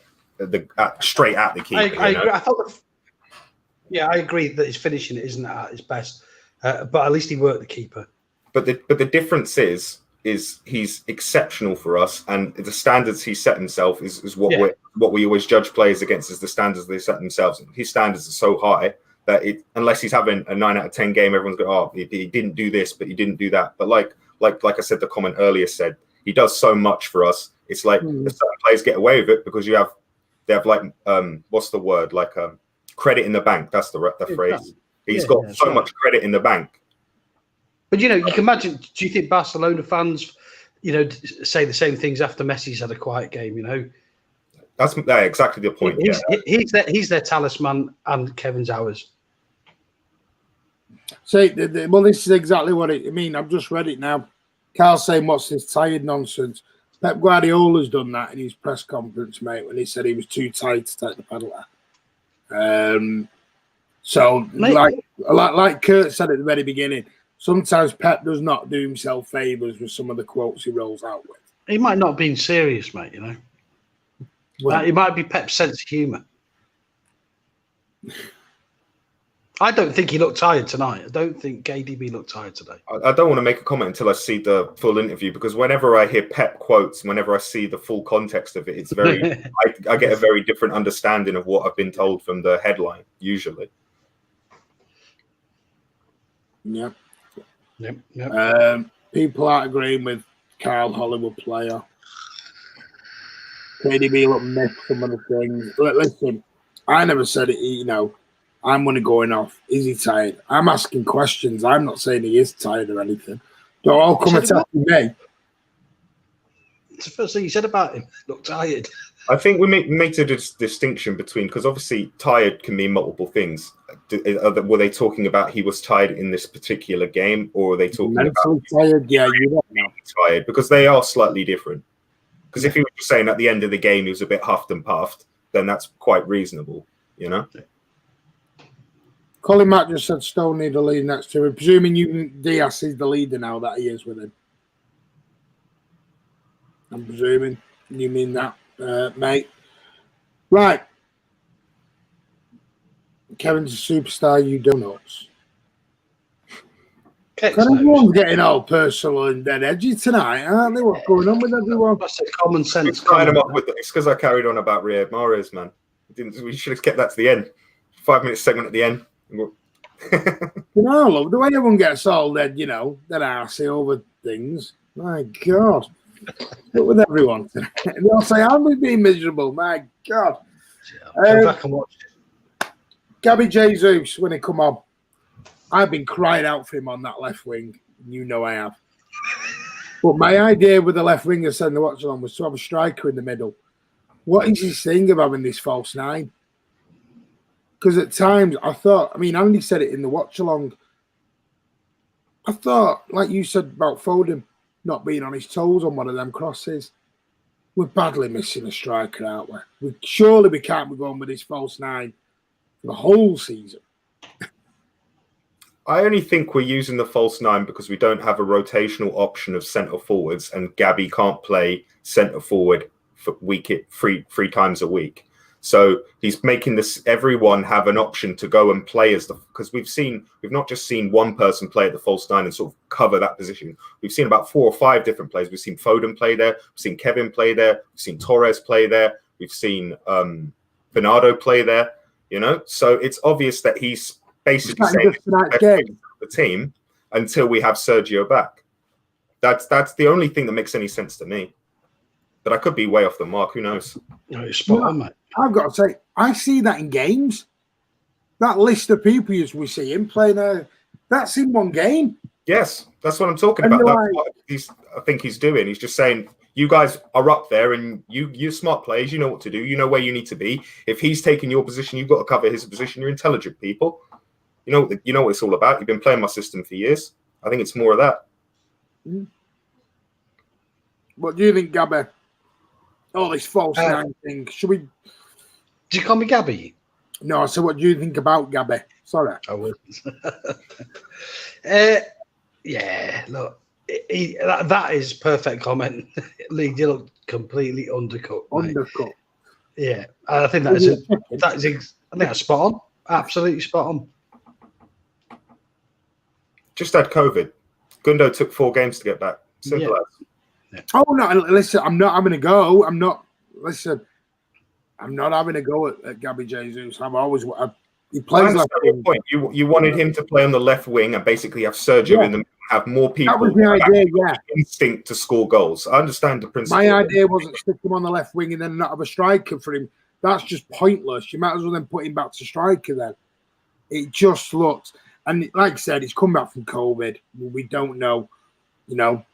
[SPEAKER 3] Straight at the keeper.
[SPEAKER 2] I agree. I agree that his finishing isn't at his best, but at least he worked the keeper.
[SPEAKER 3] But the difference is he's exceptional for us, and the standards he set himself is what we always judge players against is the standards they set themselves. And his standards are so high that unless he's having a 9 out of 10 game, everyone's going, oh, he didn't do this, but he didn't do that. But like I said, the comment earlier said he does so much for us. It's like certain players get away with it because they have like what's the word, like credit in the bank. That's the phrase. He's got so much credit in the bank.
[SPEAKER 2] But you can imagine. Do you think Barcelona fans, say the same things after Messi's had a quiet game?
[SPEAKER 3] That's exactly the point.
[SPEAKER 2] He's their talisman, and Kevin's ours.
[SPEAKER 1] See, this is exactly what I mean. I've just read it now. Carl's saying, "What's this tired nonsense?" Pep Guardiola's done that in his press conference, mate, when he said he was too tired to take the penalty. So, like Kurt said at the very beginning, sometimes Pep does not do himself favours with some of the quotes he rolls out with.
[SPEAKER 2] He might not have been serious, mate, It might be Pep's sense of humour. I don't think he looked tired tonight. I don't think KDB looked tired today.
[SPEAKER 3] I don't want to make a comment until I see the full interview because whenever I hear Pep quotes, whenever I see the full context of it, it's very. I get a very different understanding of what I've been told from the headline. Usually.
[SPEAKER 1] Yep.
[SPEAKER 2] Yep.
[SPEAKER 1] People aren't agreeing with Carl Hollywood player. KDB looked missed some of the things. Listen. I never said it. I'm only going off. Is he tired? I'm asking questions. I'm not saying he is tired or anything. Don't all come attacking me.
[SPEAKER 2] It's the first thing you said about him. Look tired.
[SPEAKER 3] I think we make a distinction between, because obviously tired can mean multiple things. Were they talking about he was tired in this particular game, or were they talking
[SPEAKER 1] mentally
[SPEAKER 3] about
[SPEAKER 1] tired? Yeah, you don't know.
[SPEAKER 3] Tired, because they are slightly different. Because if he was just saying at the end of the game he was a bit huffed and puffed, then that's quite reasonable,
[SPEAKER 1] Colin Mack just said Stone need a lead next to him. Presuming Diaz is the leader now that he is with him. I'm presuming you mean that, mate. Right. Kevin's a superstar, you donuts. Everyone's getting all personal and dead edgy tonight, aren't they? What's going on with everyone?
[SPEAKER 2] That's a common sense.
[SPEAKER 3] It's because I carried on about Riyad Mahrez, man. We should have kept that to the end. 5-minute segment at the end.
[SPEAKER 1] Look, the way everyone gets all dead, dead arsey over things. My God. Look with everyone tonight. They all say, I'm being miserable. My God.
[SPEAKER 2] Go back and watch it.
[SPEAKER 1] Gabby Jesus, when he come on, I've been crying out for him on that left wing. You know I have. But my idea with the left winger sending the watch along was to have a striker in the middle. What is he saying of having this false nine? Because at times I thought, Andy said it in the watch along. I thought, like you said about Foden not being on his toes on one of them crosses, we're badly missing a striker, aren't we? Surely we can't be going with this false nine for the whole season.
[SPEAKER 3] I only think we're using the false nine because we don't have a rotational option of centre forwards, and Gabby can't play centre forward for three times a week. So he's making everyone have an option to go and play because we've not just seen one person play at the false nine and sort of cover that position. We've seen about 4 or 5 different players. We've seen Foden play there. We've seen Kevin play there. We've seen Torres play there. We've seen Bernardo play there. So it's obvious that he's basically saying the team until we have Sergio back. That's the only thing that makes any sense to me. But I could be way off the mark. Who knows?
[SPEAKER 2] No, you're spot on, mate.
[SPEAKER 1] I've got to say, I see that in games. That list of people we see him playing, that's in one game.
[SPEAKER 3] Yes, that's what I'm talking about. That's what I think he's doing. He's just saying, you guys are up there and you're smart players. You know what to do. You know where you need to be. If he's taking your position, you've got to cover his position. You're intelligent people. You know what it's all about. You've been playing my system for years. I think it's more of that.
[SPEAKER 1] What do you think, Gabby? Oh, this false nine thing. Should we...
[SPEAKER 2] Did you call me Gabby?
[SPEAKER 1] No, so what do you think about Gabby? Sorry.
[SPEAKER 2] I wouldn't. Yeah, look, that is perfect comment. Lee, you look completely undercut.
[SPEAKER 1] Undercut.
[SPEAKER 2] Mate. Yeah, I think I think that's spot on. Absolutely spot on.
[SPEAKER 3] Just had COVID. Gundo took 4 games to get back. Simple as.
[SPEAKER 1] Yeah. Oh no! Listen, I'm not having a go. I'm not having a go at Gabby Jesus. I've always he plays left wing.
[SPEAKER 3] Point. You wanted him to play on the left wing and basically have Sergio in the middle, have more people.
[SPEAKER 1] That was the idea. Yeah,
[SPEAKER 3] instinct to score goals. I understand the principle.
[SPEAKER 1] My idea wasn't stick him on the left wing and then not have a striker for him. That's just pointless. You might as well then put him back to striker. Then it just looked. And like I said, he's come back from COVID. We don't know.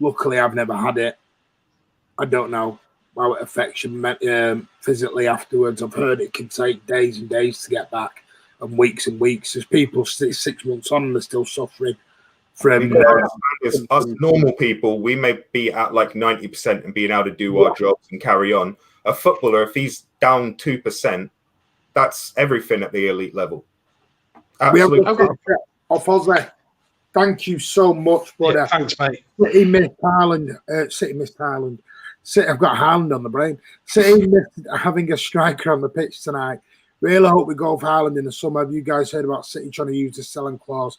[SPEAKER 1] Luckily I've never had it. I don't know how it affects you physically afterwards. I've heard it can take days and days to get back and weeks. There's people 6 months on and they're still suffering from...
[SPEAKER 3] us normal people, we may be at like 90% and being able to do our jobs and carry on. A footballer, if he's down 2%, that's everything at the elite level. Absolutely.
[SPEAKER 1] Fozzie, thank you so much, brother.
[SPEAKER 2] Yeah, thanks, mate.
[SPEAKER 1] City missed Haaland. City, I've got Haaland on the brain. City missed having a striker on the pitch tonight. Really hope we go for Haaland in the summer. Have you guys heard about City trying to use the selling clause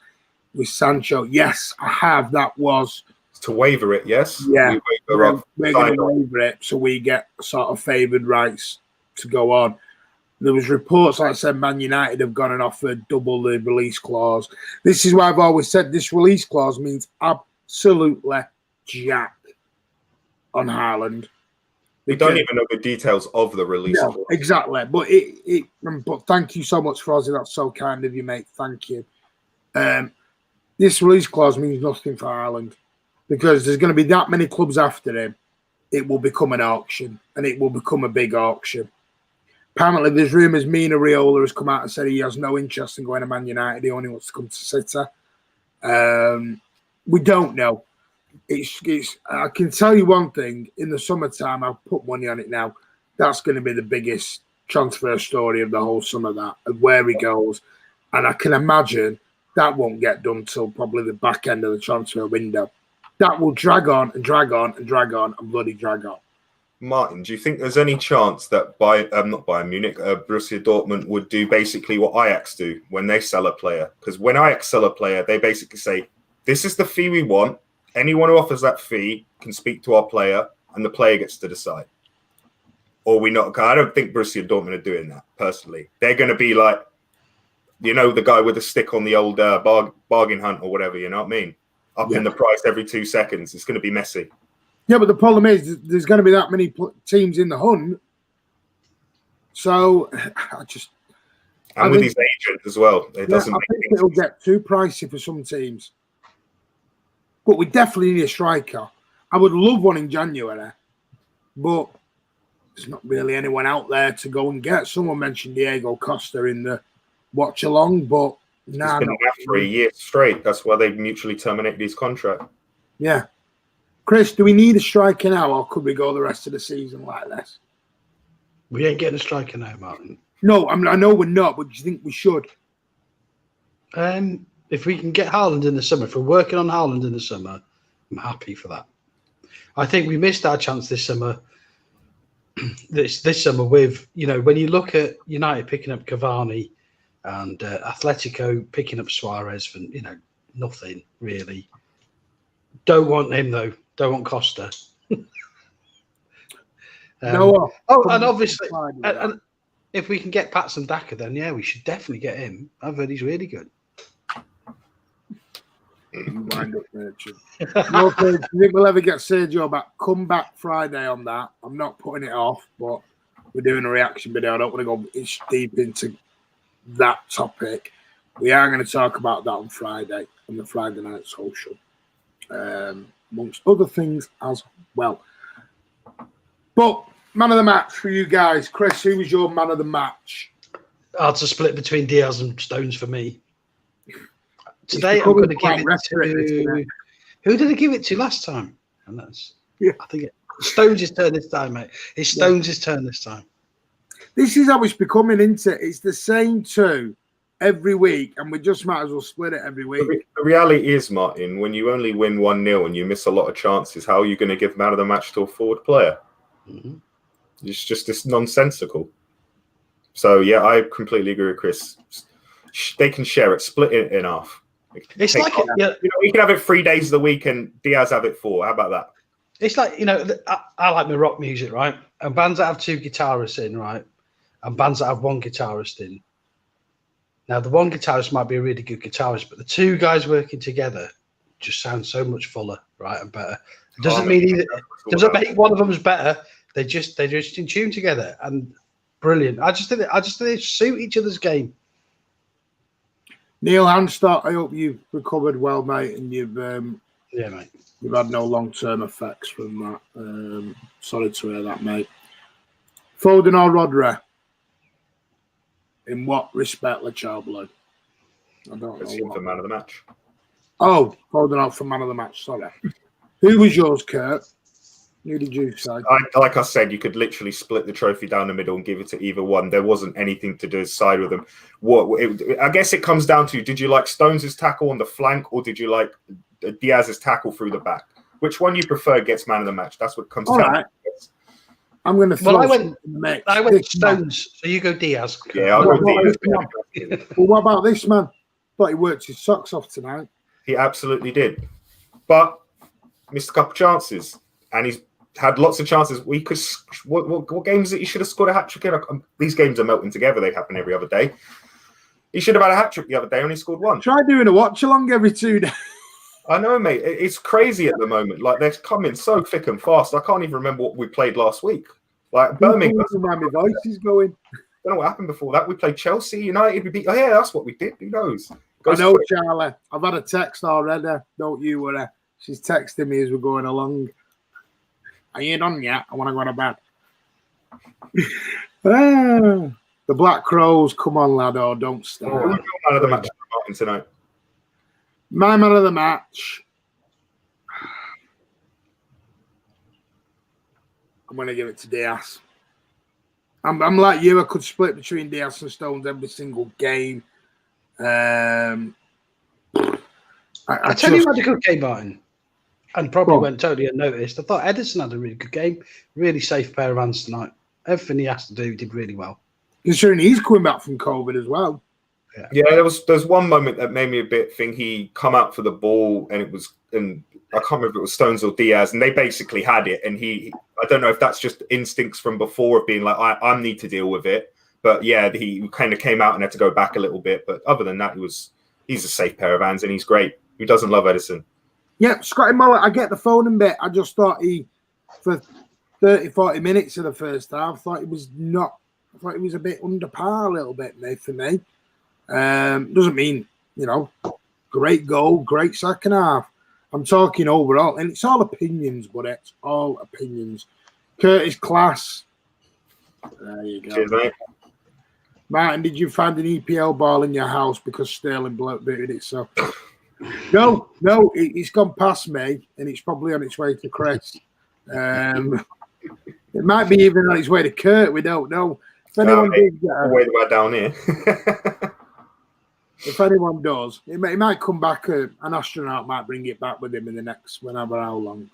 [SPEAKER 1] with Sancho? Yes, I have. That was
[SPEAKER 3] to waiver it. Yes.
[SPEAKER 1] Yeah, we're going to waiver it so we get sort of favoured rights to go on. There was reports, like I said, Man United have gone and offered double the release clause. This is why I've always said this release clause means absolutely jack on Haaland.
[SPEAKER 3] We don't even know the details of the release.
[SPEAKER 1] No, exactly. But but thank you so much, Ozzy. That's so kind of you, mate. Thank you. This release clause means nothing for Ireland because there's going to be that many clubs after him. It will become an auction, and it will become a big auction. Apparently, there's rumours Mina Raiola has come out and said he has no interest in going to Man United. He only wants to come to City. We don't know. I can tell you one thing. In the summertime, I'll put money on it now. That's going to be the biggest transfer story of the whole summer, that of where he goes. And I can imagine that won't get done till probably the back end of the transfer window. That will drag on and drag on and drag on and bloody drag on.
[SPEAKER 3] Martin, do you think there's any chance that not Bayern Munich, Borussia Dortmund would do basically what Ajax do when they sell a player? Because when Ajax sell a player, they basically say, this is the fee we want. Anyone who offers that fee can speak to our player, and the player gets to decide. Or we not? I don't think Borussia Dortmund are doing that, personally. They're going to be like, the guy with the stick on the old bargain hunt or whatever, you know what I mean? In the price every 2 seconds. It's going to be messy.
[SPEAKER 1] Yeah, but the problem is there's going to be that many teams in the hunt. So
[SPEAKER 3] And with his agent as well. It doesn't make
[SPEAKER 1] think it'll get too pricey for some teams. But we definitely need a striker. I would love one in January, but there's not really anyone out there to go and get. Someone mentioned Diego Costa in the watch along, but
[SPEAKER 3] he's been out for a year straight. That's why they mutually terminated his contract.
[SPEAKER 1] Yeah. Chris, do we need a striker now, or could we go the rest of the season like this?
[SPEAKER 2] We ain't getting a striker now, Martin.
[SPEAKER 1] No, I know we're not, but do you think we should?
[SPEAKER 2] If we can get Haaland in the summer, if we're working on Haaland in the summer, I'm happy for that. I think we missed our chance this summer. This summer with, when you look at United picking up Cavani and Atletico picking up Suarez for, nothing really. Don't want him though. Don't want Costa. And obviously, and if we can get Patson Daka, then we should definitely get him. I've heard he's really good.
[SPEAKER 1] You wind up, Merchant. No, do you think we'll ever get Sergio back? Come back Friday on that. I'm not putting it off, but we're doing a reaction video. I don't want to go deep into that topic. We are going to talk about that on Friday, on the Friday Night Social, amongst other things as well. But man of the match for you guys. Chris, who was your man of the match?
[SPEAKER 2] It's a split between Diaz and Stones for me. Today I'm going to give it to... Who did I give it to last time? And I think Stones' turn this time, mate. It's Stones' turn this time.
[SPEAKER 1] This is how it's becoming, isn't it? It's the same two every week, and we just might as well split it every week.
[SPEAKER 3] The reality is, Martin, when you only win 1-0 and you miss a lot of chances, how are you going to give man of the match to a forward player? Mm-hmm. It's just this nonsensical. So, I completely agree with Chris. They can share it, split it in half.
[SPEAKER 2] It's like
[SPEAKER 3] you can have it 3 days of the week and Diaz have it 4. How about that?
[SPEAKER 2] It's like, I like my rock music, right? And bands that have 2 guitarists in, right? And bands that have 1 guitarist in. Now, the 1 guitarist might be a really good guitarist, but the 2 guys working together just sound so much fuller, right, and better. It doesn't doesn't make one of them better. They're just in tune together and brilliant. I just think they suit each other's game.
[SPEAKER 1] Neil Handstart, I hope you've recovered well, mate, and you've
[SPEAKER 2] mate.
[SPEAKER 1] You've had no long-term effects from that. Sorry to hear that, mate. Foden or Rodri? In what respect, LeChao Blue? I don't know.
[SPEAKER 3] For man of the match.
[SPEAKER 1] Oh, Foden out for man of the match. Sorry. Who was yours, Kurt? Who did you say?
[SPEAKER 3] Like I said, you could literally split the trophy down the middle and give it to either one. There wasn't anything to decide with them. I guess it comes down to, did you like Stones' tackle on the flank or did you like Diaz's tackle through the back? Which one you prefer gets man of the match? That's what comes down to.
[SPEAKER 1] I'm going to throw
[SPEAKER 2] I went Stones, so you go Diaz.
[SPEAKER 3] Yeah, I'll go Diaz.
[SPEAKER 1] Well, what about this man? Thought he worked his socks off tonight.
[SPEAKER 3] He absolutely did. But missed a couple chances. And he's had lots of chances. What games that he should have scored a hat-trick in? These games are melting together. They happen every other day. He should have had a hat-trick the other day, only scored 1.
[SPEAKER 1] Try doing a watch-along every 2 days.
[SPEAKER 3] I know, mate. It's crazy at the moment. Like they're coming so thick and fast. I can't even remember what we played last week. Like Birmingham.
[SPEAKER 1] My voice is going.
[SPEAKER 3] I don't know what happened before that. We played Chelsea, United. We beat. Oh yeah, that's what we did. Who knows?
[SPEAKER 1] I know, Charlie. I've had a text already. Don't you worry. She's texting me as we're going along. Are you done yet? I want to go to bed. The Black Crows, come on, lad, or don't start.
[SPEAKER 3] Man of the match tonight.
[SPEAKER 1] My man of the match. I'm going to give it to Diaz. I'm like you. I could split between Diaz and Stones every single game. I
[SPEAKER 2] tell you, had a good game, Martin, and probably went totally unnoticed. I thought Ederson had a really good game. Really safe pair of hands tonight. Everything he has to do, he did really well.
[SPEAKER 1] Considering he's coming back from COVID as well.
[SPEAKER 3] Yeah, there's one moment that made me a bit think he come out for the ball and I can't remember if it was Stones or Diaz, and they basically had it. And I don't know if that's just instincts from before of being like, I need to deal with it. But yeah, he kind of came out and had to go back a little bit. But other than that, he's a safe pair of hands and he's great. Who doesn't love Ederson?
[SPEAKER 1] Yeah, Scotty Mullet, I get the Foden bit. I just thought for 30, 40 minutes of the first half, I thought he was a bit under par a little bit, mate, for me. Doesn't mean, great goal, great second half. I'm talking overall, and it's all opinions, but it's all opinions. Curtis Class. There you go.
[SPEAKER 3] Cheers, mate.
[SPEAKER 1] Martin, did you find an EPL ball in your house because Sterling booted it? So, no, it's gone past me, and it's probably on its way to Chris. It might be even on its way to Kurt. We don't know. If anyone
[SPEAKER 3] way down here.
[SPEAKER 1] If anyone does, it might come back. An astronaut might bring it back with him in the next whenever how long.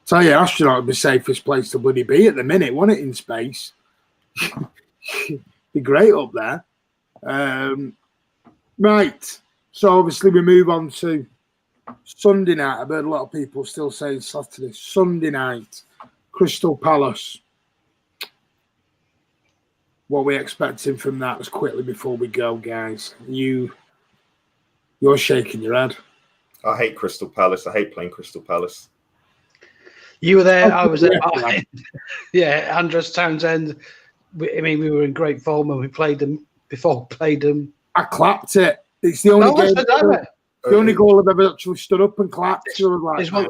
[SPEAKER 1] Tell you, astronaut would be the safest place to bloody be at the minute, wouldn't it, in space? Be great up there. Right. So obviously we move on to Sunday night. I've heard a lot of people still saying Saturday. Sunday night, Crystal Palace. What we're expecting from that as quickly before we go, guys. You're shaking your head.
[SPEAKER 3] I hate Crystal Palace. I hate playing Crystal Palace.
[SPEAKER 2] You were there. I was there. Yeah, Andros Townsend. We were in great form when we played them. Before we played them,
[SPEAKER 1] I clapped it. It's the only game. The only goal I've ever actually stood up and clapped. So like,
[SPEAKER 2] that was one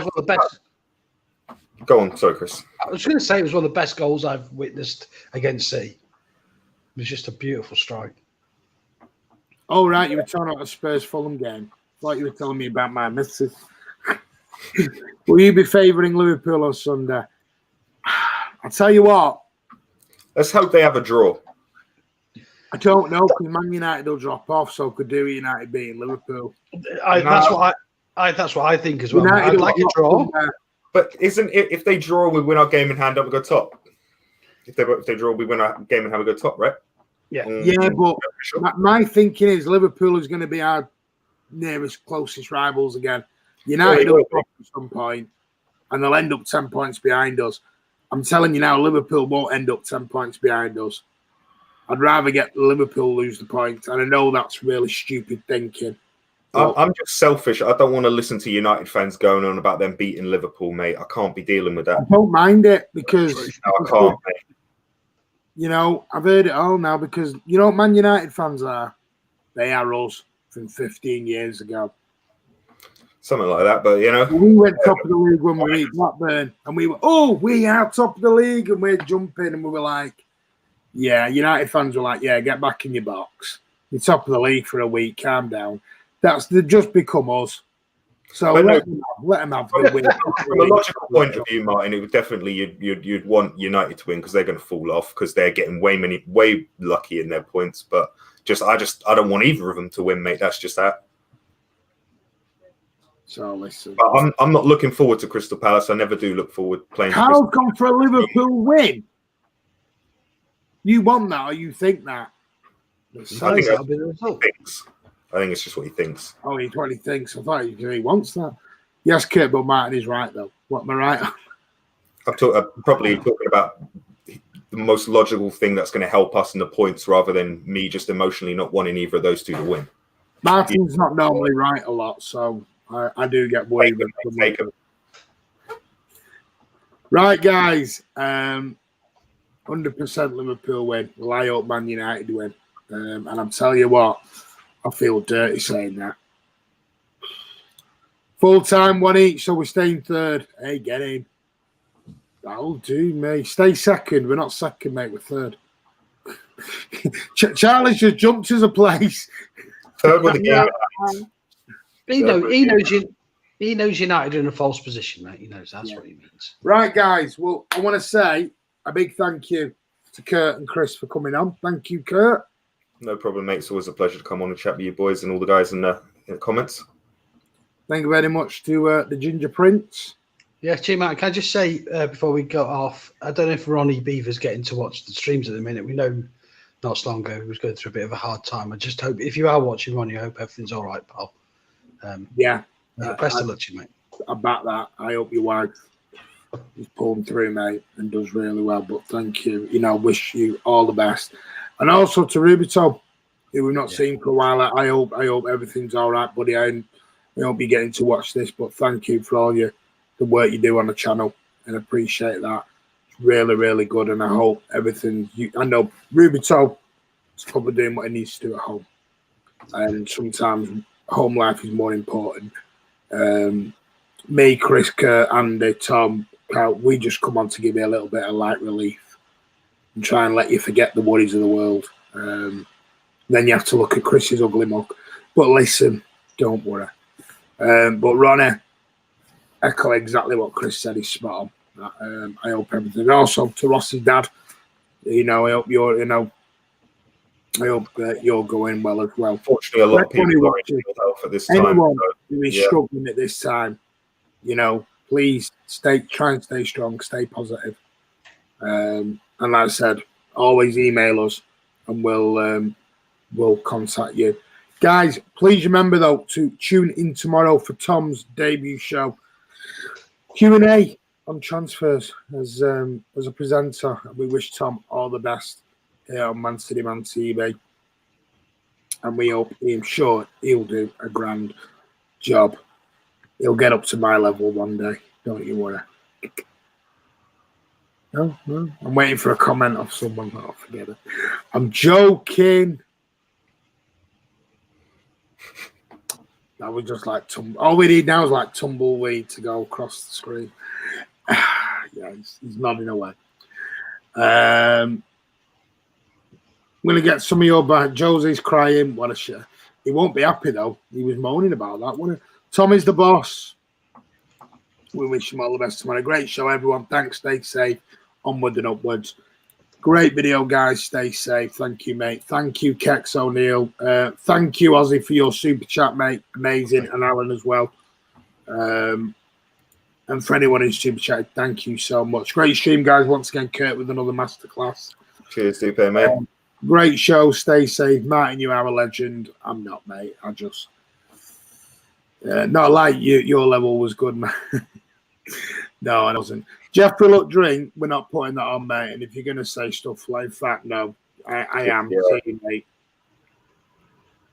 [SPEAKER 2] of the best.
[SPEAKER 3] Go on, sorry, Chris.
[SPEAKER 2] I was going to say it was one of the best goals I've witnessed against City. It was just a beautiful strike.
[SPEAKER 1] Oh, right. You were talking about a Spurs Fulham game. I thought you were telling me about my missus. Will you be favouring Liverpool on Sunday? I'll tell you what.
[SPEAKER 3] Let's hope they have a draw.
[SPEAKER 1] I don't know, because Man United will drop off, so could do United beating Liverpool.
[SPEAKER 2] That's what I think as well. United I'd like a draw.
[SPEAKER 3] But isn't it, if they draw, we win our game in hand, up we go top? If they draw, we win our game in hand, we go top, right?
[SPEAKER 2] Yeah.
[SPEAKER 1] Yeah, but my thinking is Liverpool is going to be our nearest, closest rivals again. United will drop at some point, and they'll end up 10 points behind us. I'm telling you now, Liverpool won't end up 10 points behind us. I'd rather get Liverpool lose the point, and I know that's really stupid thinking.
[SPEAKER 3] I'm just selfish. I don't want to listen to United fans going on about them beating Liverpool, mate. I can't be dealing with that.
[SPEAKER 1] I don't mind it because
[SPEAKER 3] I can't, mate.
[SPEAKER 1] I've heard it all now because you know what Man United fans are? They are us from 15 years ago.
[SPEAKER 3] Something like that, but
[SPEAKER 1] we went top of the league when we beat Blackburn, and we are top of the league, and we're jumping, and we were like, yeah, United fans were like, yeah, get back in your box. You're top of the league for a week, calm down. They just become us. So let them have the win.
[SPEAKER 3] From a logical point of view, Martin, it would definitely you'd want United to win because they're going to fall off because they're getting way lucky in their points. But I don't want either of them to win, mate. That's just that.
[SPEAKER 1] So listen,
[SPEAKER 3] but I'm not looking forward to Crystal Palace. I never do look forward playing.
[SPEAKER 1] How come for a Liverpool win? You want that, or you think that?
[SPEAKER 3] I think it's just what he thinks.
[SPEAKER 1] Oh, it's what he thinks. I thought he wants that. Yes, Kurt, but Martin is right, though. What am I right on?
[SPEAKER 3] I'm probably talking about the most logical thing that's going to help us in the points rather than me just emotionally not wanting either of those two to win.
[SPEAKER 1] Martin's not normally right a lot, so I do get worried. Right, guys. 100% Liverpool win. Well, I hope Man United win. And I'm telling you what, I feel dirty saying that. Full time, one each, so we're staying third. Hey, get in. That'll do, mate. Stay second. We're not second, mate. We're third. Charlie's just jumped us a place.
[SPEAKER 3] Third with the game.
[SPEAKER 2] He knows United are in a false position, mate. He knows that's what he means.
[SPEAKER 1] Right, guys. Well, I want to say a big thank you to Kurt and Chris for coming on. Thank you, Kurt.
[SPEAKER 3] No problem, mate. It's always a pleasure to come on and chat with you boys and all the guys in the comments.
[SPEAKER 1] Thank you very much to the Ginger Prince.
[SPEAKER 2] Yeah, cheers, Matt. Can I just say before we go off, I don't know if Ronnie Beaver's getting to watch the streams at the minute. We know not so long ago he was going through a bit of a hard time. I just hope, if you are watching, Ronnie, I hope everything's all right, pal. Best of luck to you, mate.
[SPEAKER 1] I back that. I hope your wife is pulling through, mate, and does really well. But thank you. Wish you all the best. And also to Rubito, who we've not seen for a while. I hope everything's all right, buddy. I hope you're getting to watch this, but thank you for all the work you do on the channel, and appreciate that. It's really, really good, and I hope everything. I know Rubito is probably doing what he needs to do at home, and sometimes home life is more important. Me, Chris, Kurt, Andy, Tom, we just come on to give you a little bit of light relief and try and let you forget the worries of the world. Then you have to look at Chris's ugly mug. But listen, don't worry. But Ronnie, echo exactly what Chris said. He's spot on. I hope everything. And also to Ross's dad, I hope you're, I hope you're going well as well.
[SPEAKER 3] Fortunately, a lot of people are in health at this time.
[SPEAKER 1] Anyone who is struggling at this time, please try and stay strong, stay positive. And like I said, always email us, and we'll contact you. Guys, please remember, though, to tune in tomorrow for Tom's debut show. Q&A on transfers as a presenter. We wish Tom all the best here on Man City Man TV. And we hope, I'm sure he'll do a grand job. He'll get up to my level one day. Don't you worry. No. I'm waiting for a comment of someone. Oh, forget it. I'm joking. That was just like all we need now is like tumbleweed to go across the screen. Yeah, he's nodding away. I'm gonna get some of your back. Josie's crying. What a shit. He won't be happy though. He was moaning about that. Tom is the boss. We wish him all the best tomorrow. Great show, everyone. Thanks. Stay safe. Onward and upwards. Great video, guys. Stay safe. Thank you, mate. Thank you, Kex O'Neill. Thank you, Ozzy, for your super chat, mate. Amazing. And Alan as well. And for anyone who's super chatted, thank you so much. Great stream, guys. Once again, Kurt with another masterclass.
[SPEAKER 3] Cheers, Dupe, mate.
[SPEAKER 1] Great show. Stay safe. Martin, you are a legend. I'm not, mate. I just... not like you. Your level was good, man. No, I wasn't. Jeffrey, look, drink. We're not putting that on, mate. And if you're going to say stuff like that, no, I am.
[SPEAKER 3] Yeah.
[SPEAKER 1] Saying, mate.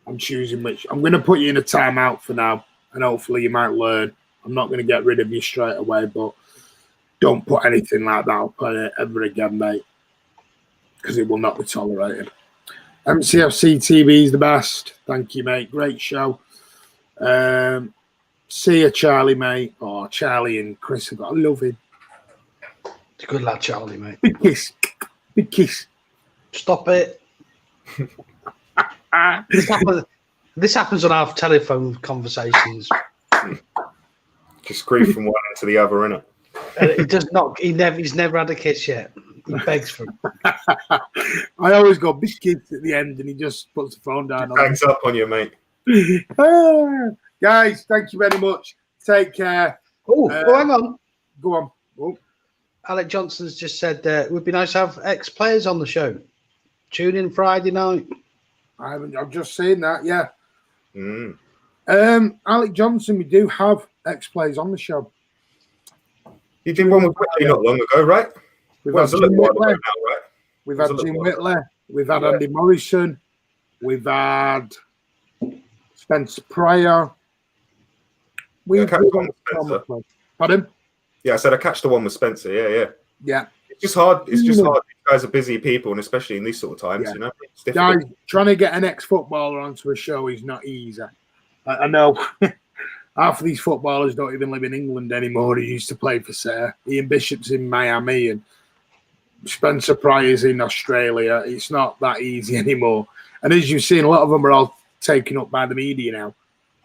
[SPEAKER 1] I'm choosing which. I'm going to put you in a timeout for now, and hopefully you might learn. I'm not going to get rid of you straight away, but don't put anything like that up ever again, mate, because it will not be tolerated. MCFC TV is the best. Thank you, mate. Great show. See you, Charlie, mate. Oh, Charlie and Chris have got to love him.
[SPEAKER 2] It's a good lad, Charlie, mate.
[SPEAKER 1] Big kiss. Big kiss.
[SPEAKER 2] Stop it. This happens on our telephone conversations.
[SPEAKER 3] Just grief from one end to the other, innit?
[SPEAKER 2] It does not. He's never had a kiss yet. He begs for it.
[SPEAKER 1] I always go big kiss at the end, and he just puts the phone down.
[SPEAKER 3] Thanks up on you, mate.
[SPEAKER 1] Guys, thank you very much. Take care.
[SPEAKER 2] Oh, hang on.
[SPEAKER 1] Go on. Oh.
[SPEAKER 2] Alec Johnson's just said it would be nice to have ex-players on the show. Tune in Friday night.
[SPEAKER 1] I've just seen that, yeah. Alec Johnson, we do have ex-players on the show.
[SPEAKER 3] You did one with Whitley not long ago, right?
[SPEAKER 1] We've had Jim Whitley.
[SPEAKER 3] Right?
[SPEAKER 1] We've had Jim Whitley. We've had Andy Morrison. We've had Spencer Pryor.
[SPEAKER 3] I catch the one with Spencer.
[SPEAKER 1] Pardon?
[SPEAKER 3] Yeah, I said I catch the one with Spencer. Yeah. It's just hard. It's just hard. These guys are busy people, and especially in these sort of times, you know, it's difficult.
[SPEAKER 1] Guys, trying to get an ex-footballer onto a show is not easy. I know half of these footballers don't even live in England anymore. He used to play for Sarah. Ian Bishop's in Miami and Spencer Pryor's in Australia. It's not that easy anymore. And as you've seen, a lot of them are all taken up by the media now.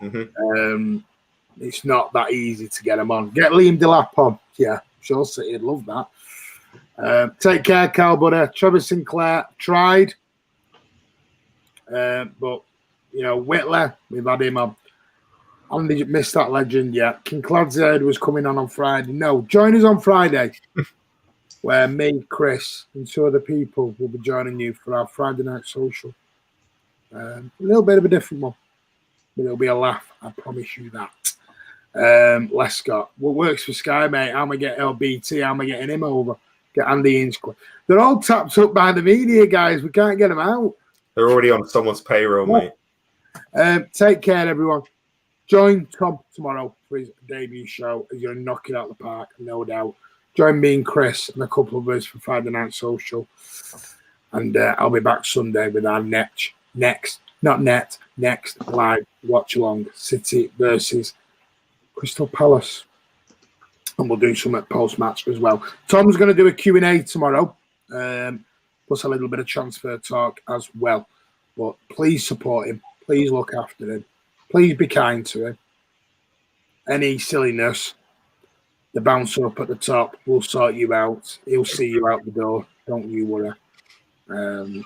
[SPEAKER 1] Mm-hmm. It's not that easy to get them on. Get Liam Delap on. Yeah, sure, City'd love that. Take care, Carl Butter. Trevor Sinclair tried. But, you know, Whitler, we've had him on. Andy missed that legend yet. King Cladshead was coming on Friday. No, join us on Friday, where me, Chris, and two other people will be joining you for our Friday night social. A little bit of a different one, but it'll be a laugh. I promise you that. Les Scott, what works for Sky, mate? How am I getting LBT? How am I getting him over? Get Andy Inchcliffe. They're all tapped up by the media, guys. We can't get them out.
[SPEAKER 3] They're already on someone's payroll, mate.
[SPEAKER 1] Take care, everyone. Join Tom tomorrow for his debut show. He's going to knock it out of the park, no doubt. Join me and Chris and a couple of us for Friday Night Social. And I'll be back Sunday with our next live watch-along. City versus Crystal Palace. And we'll do some at post-match as well. Tom's going to do a Q&A tomorrow. Plus a little bit of transfer talk as well. But please support him. Please look after him. Please be kind to him. Any silliness, the bouncer up at the top will sort you out. He'll see you out the door. Don't you worry. He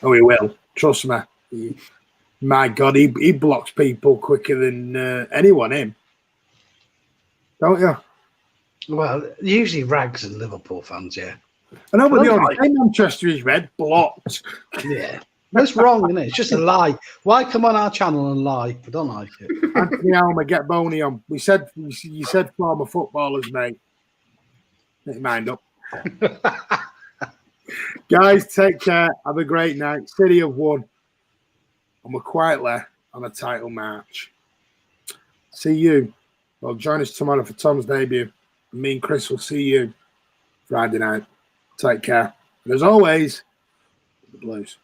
[SPEAKER 1] will. Trust me. My God, he blocks people quicker than anyone in. Don't you?
[SPEAKER 2] Well, usually rags and Liverpool fans, yeah.
[SPEAKER 1] I know, but the only thing Manchester is red, blocked.
[SPEAKER 2] Yeah. That's wrong, isn't it? It's just a lie. Why come on our channel and lie? I don't like it.
[SPEAKER 1] Anthony Alma, get Boney on. You said former footballers, mate. Make your mind up. Guys, take care. Have a great night. City have won. And we're quietly on a title march. See you. Well, join us tomorrow for Tom's debut. Me and Chris will see you Friday night. Take care. And as always, the Blues.